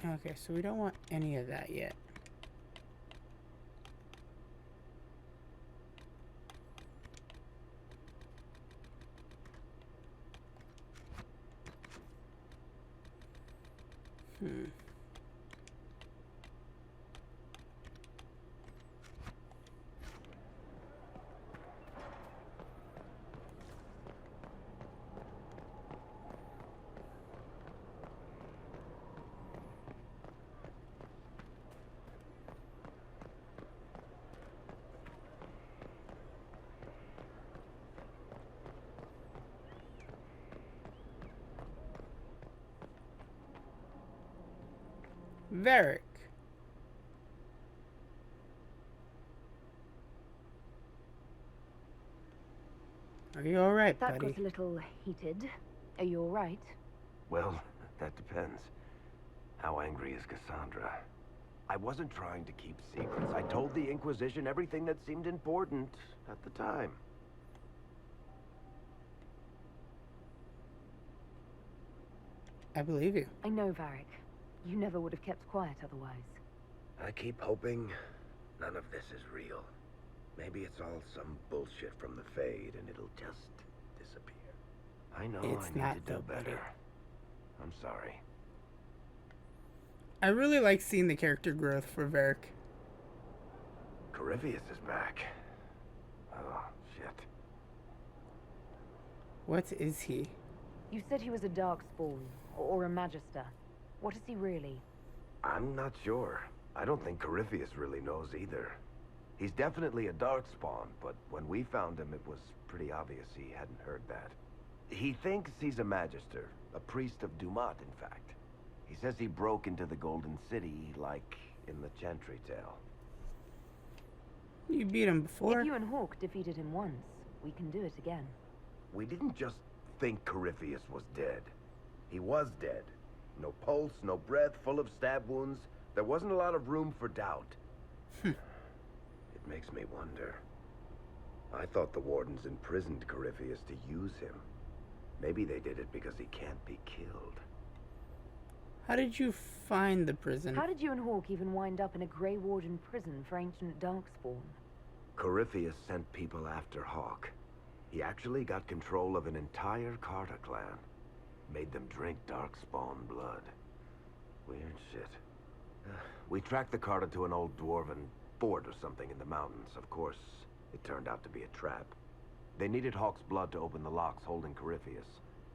[SPEAKER 1] Okay, so we don't want any of that yet. Varric. Are you alright, buddy?
[SPEAKER 2] That got a little heated. Are you alright?
[SPEAKER 9] Well, that depends. How angry is Cassandra? I wasn't trying to keep secrets. I told the Inquisition everything that seemed important at the time.
[SPEAKER 1] I believe you.
[SPEAKER 2] I know, Varric. You never would have kept quiet otherwise.
[SPEAKER 9] I keep hoping none of this is real. Maybe it's all some bullshit from the Fade and it'll just disappear. I know
[SPEAKER 1] It's
[SPEAKER 9] I need
[SPEAKER 1] not
[SPEAKER 9] to do
[SPEAKER 1] though, buddy.
[SPEAKER 9] better. I'm sorry.
[SPEAKER 1] I really like seeing the character growth for Varric.
[SPEAKER 9] Corypheus is back. Oh, shit.
[SPEAKER 1] What is he?
[SPEAKER 2] You said he was a Darkspawn, or a Magister. What is he really?
[SPEAKER 9] I'm not sure. I don't think Corypheus really knows either. He's definitely a Darkspawn, but when we found him, it was pretty obvious he hadn't heard that. He thinks he's a Magister, a priest of Dumat, in fact. He says he broke into the Golden City, like in the Chantry Tale.
[SPEAKER 1] You beat him before.
[SPEAKER 2] If you and Hawk defeated him once, we can do it again.
[SPEAKER 9] We didn't just think Corypheus was dead. He was dead. No pulse, no breath, full of stab wounds. There wasn't a lot of room for doubt. It makes me wonder. I thought the Wardens imprisoned Corypheus to use him. Maybe they did it because he can't be killed.
[SPEAKER 1] How did you find the prison?
[SPEAKER 2] How did you and Hawk even wind up in a Grey Warden prison for ancient Darkspawn?
[SPEAKER 9] Corypheus sent people after Hawk. He actually got control of an entire Carter clan. Made them drink Darkspawn blood. Weird shit. We tracked the Carter to an old dwarven fort or something in the mountains. Of course, it turned out to be a trap. They needed Hawk's blood to open the locks holding Corypheus,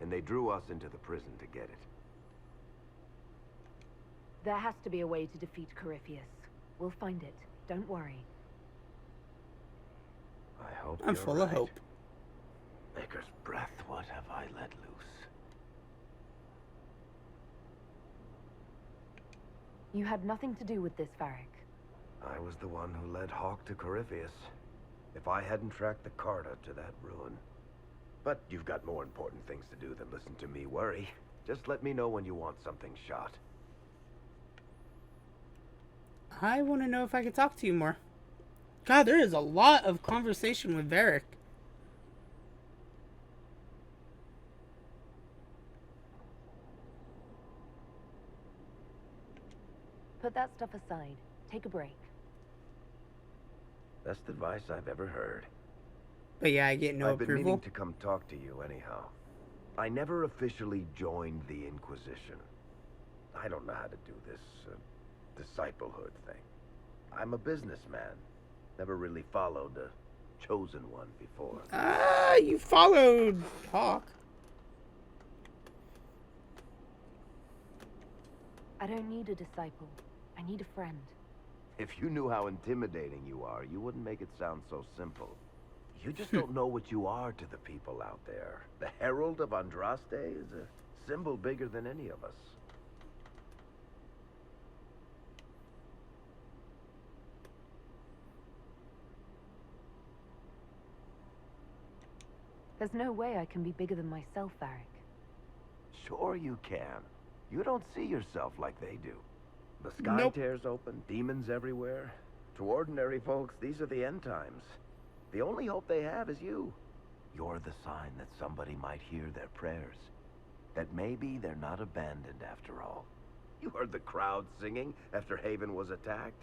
[SPEAKER 9] and they drew us into the prison to get it.
[SPEAKER 2] There has to be a way to defeat Corypheus. We'll find it. Don't worry.
[SPEAKER 9] I hope
[SPEAKER 1] I'm
[SPEAKER 9] you're
[SPEAKER 1] full of
[SPEAKER 9] right.
[SPEAKER 1] hope.
[SPEAKER 9] Maker's breath, what have I let loose?
[SPEAKER 2] You had nothing to do with this, Varric.
[SPEAKER 9] I was the one who led Hawk to Corypheus. If I hadn't tracked the Carta to that ruin. But you've got more important things to do than listen to me worry. Just let me know when you want something shot.
[SPEAKER 1] I want to know if I can talk to you more. God, there is a lot of conversation with Varric.
[SPEAKER 2] Put that stuff aside. Take a break.
[SPEAKER 9] Best advice I've ever heard.
[SPEAKER 1] But yeah, I get no
[SPEAKER 9] I've been
[SPEAKER 1] approval.
[SPEAKER 9] meaning to come talk to you anyhow. I never officially joined the Inquisition. I don't know how to do this disciplehood thing. I'm a businessman. Never really followed a chosen one before.
[SPEAKER 1] Ah, you followed Hawk.
[SPEAKER 2] I don't need a disciple. I need a friend.
[SPEAKER 9] If you knew how intimidating you are, you wouldn't make it sound so simple. You just don't know what you are to the people out there. The Herald of Andraste is a symbol bigger than any of us.
[SPEAKER 2] There's no way I can be bigger than myself, Varric.
[SPEAKER 9] Sure you can. You don't see yourself like they do. The sky tears open, demons everywhere. To ordinary folks, these are the end times. The only hope they have is you. You're the sign that somebody might hear their prayers. That maybe they're not abandoned after all. You heard the crowd singing after Haven was attacked?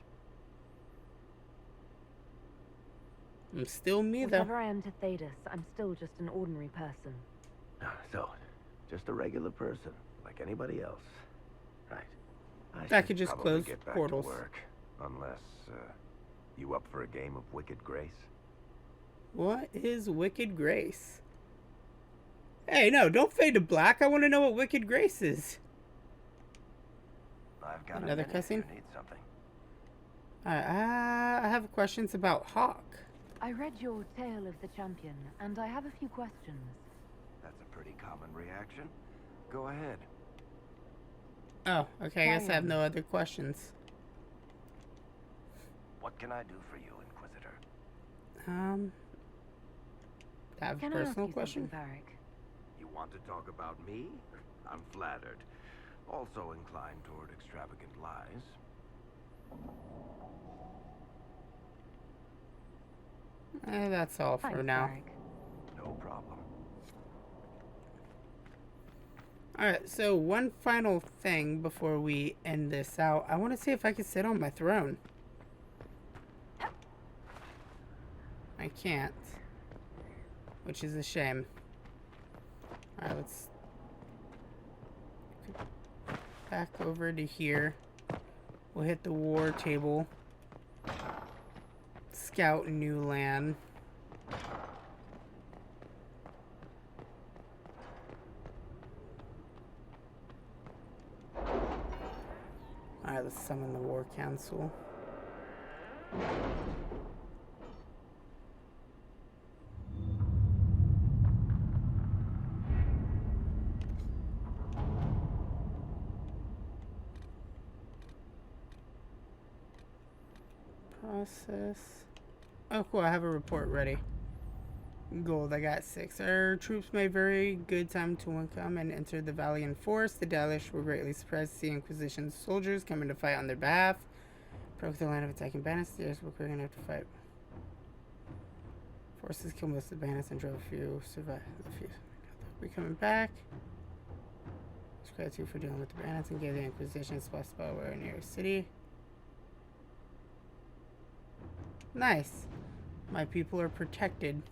[SPEAKER 1] I'm still me, though.
[SPEAKER 2] Whatever I am to Thedas, I'm still just an ordinary person.
[SPEAKER 9] So, just a regular person, like anybody else. Right.
[SPEAKER 1] I could just
[SPEAKER 9] probably
[SPEAKER 1] close
[SPEAKER 9] get back
[SPEAKER 1] portals.
[SPEAKER 9] to work, unless, you up for a game of Wicked Grace?
[SPEAKER 1] What is Wicked Grace? Hey, no, don't fade to black. I want to know what Wicked Grace is.
[SPEAKER 9] I've got
[SPEAKER 1] Another
[SPEAKER 9] a minute if you
[SPEAKER 1] cutscene?
[SPEAKER 9] need something.
[SPEAKER 1] I have questions about Hawk.
[SPEAKER 2] I read your tale of the champion, and I have a few questions.
[SPEAKER 9] That's a pretty common reaction. Go ahead.
[SPEAKER 1] Oh, okay, I guess I have no other questions.
[SPEAKER 9] What can I do for you, Inquisitor?
[SPEAKER 1] I have a
[SPEAKER 2] Can I ask
[SPEAKER 1] personal
[SPEAKER 2] you
[SPEAKER 1] question?
[SPEAKER 2] something, Varric?
[SPEAKER 9] You want to talk about me? I'm flattered. Also inclined toward extravagant lies.
[SPEAKER 1] That's all for
[SPEAKER 2] Thanks,
[SPEAKER 1] now.
[SPEAKER 9] Varric. No problem.
[SPEAKER 1] Alright, so one final thing before we end this out. I want to see if I can sit on my throne. I can't. Which is a shame. Alright, let's back over to here. We'll hit the war table. Scout new land. Alright, let's summon the War Council. Process. Oh, cool, I have a report ready. Gold, I got 6. Our troops made very good time to come and enter the valley in force. The Dalish were greatly surprised to see Inquisition soldiers coming to fight on their behalf. Broke the line of attacking bandits. The others were quick enough to fight. Forces killed most of the bandits and drove a few survived. We're coming back. It's gratitude for dealing with the bandits and gave the Inquisition a spot where near a city. Nice. My people are protected.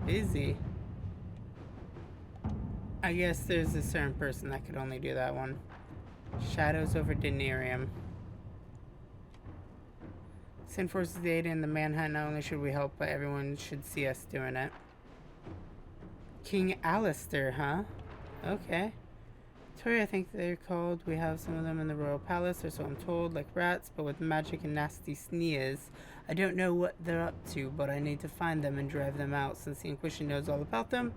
[SPEAKER 1] Busy. I guess there's a certain person that could only do that one. Shadows over Denarium. Send forces to aid in the manhunt. Not only should we help, but everyone should see us doing it. King Alistair, huh? Okay. Tori, I think they're called. We have some of them in the royal palace, or so I'm told, like rats, but with magic and nasty sneers. I don't know what they're up to, but I need to find them and drive them out, since the Inquisition knows all about them.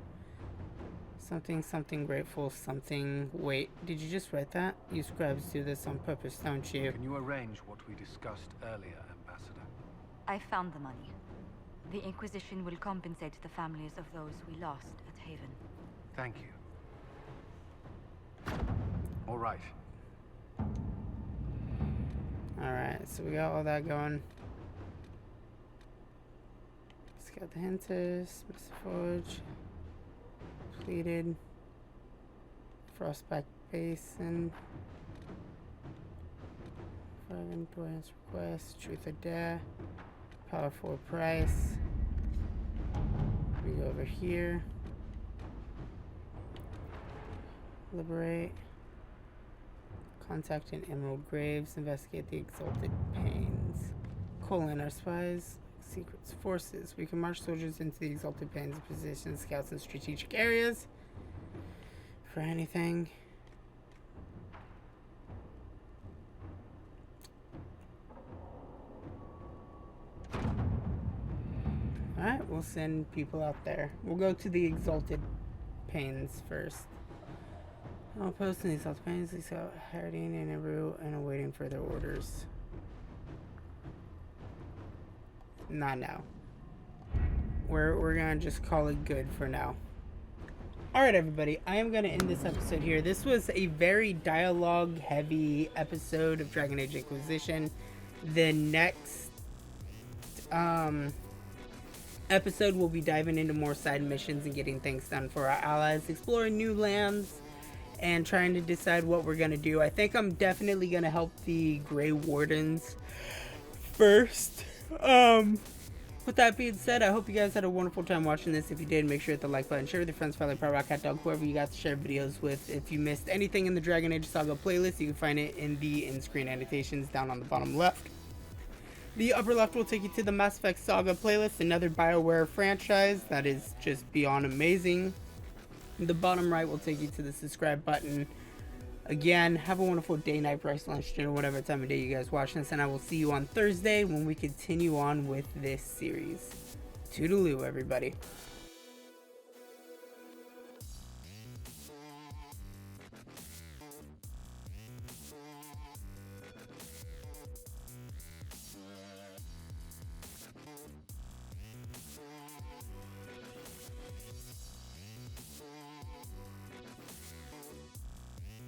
[SPEAKER 1] Something, something grateful, something... Wait, did you just write that? You scribes do this on purpose, don't you?
[SPEAKER 20] Can you arrange what we discussed earlier, Ambassador?
[SPEAKER 4] I found the money. The Inquisition will compensate the families of those we lost at Haven.
[SPEAKER 20] Thank you. All right.
[SPEAKER 1] Alright, so we got all that going. Scout the Hunters, Mr. Forge, completed. Frostback Basin. 5 endurance requests, Truth or Dare, Power 4 Price. We go over here. Liberate. Contact in Emerald Graves. Investigate the Exalted Pains. Colon, our spies. Secrets forces. We can march soldiers into the Exalted Pains and position scouts in strategic areas. For anything. Alright, we'll send people out there. We'll go to the Exalted Pains first. I'll post in the Exalted Pains, they scout herding in Eru and awaiting further orders. Not now. We're gonna just call it good for now. Alright everybody, I am gonna end this episode here. This was a very dialogue heavy episode of Dragon Age Inquisition. The next episode we'll be diving into more side missions and getting things done for our allies, exploring new lands, and trying to decide what we're gonna do. I think I'm definitely gonna help the Grey Wardens first. With that being said, I hope you guys had a wonderful time watching this. If you did, make sure to hit the like button, share with your friends, family, Rock, Cat Dog, whoever you got to share videos with. If you missed anything in the Dragon Age Saga playlist, you can find it in the in-screen annotations down on the bottom left. The upper left will take you to the Mass Effect Saga playlist, another BioWare franchise that is just beyond amazing. The bottom right will take you to the subscribe button. Again, have a wonderful day, night, breakfast, lunch, dinner, whatever time of day you guys watch this, and I will see you on Thursday when we continue on with this series. Toodaloo, everybody.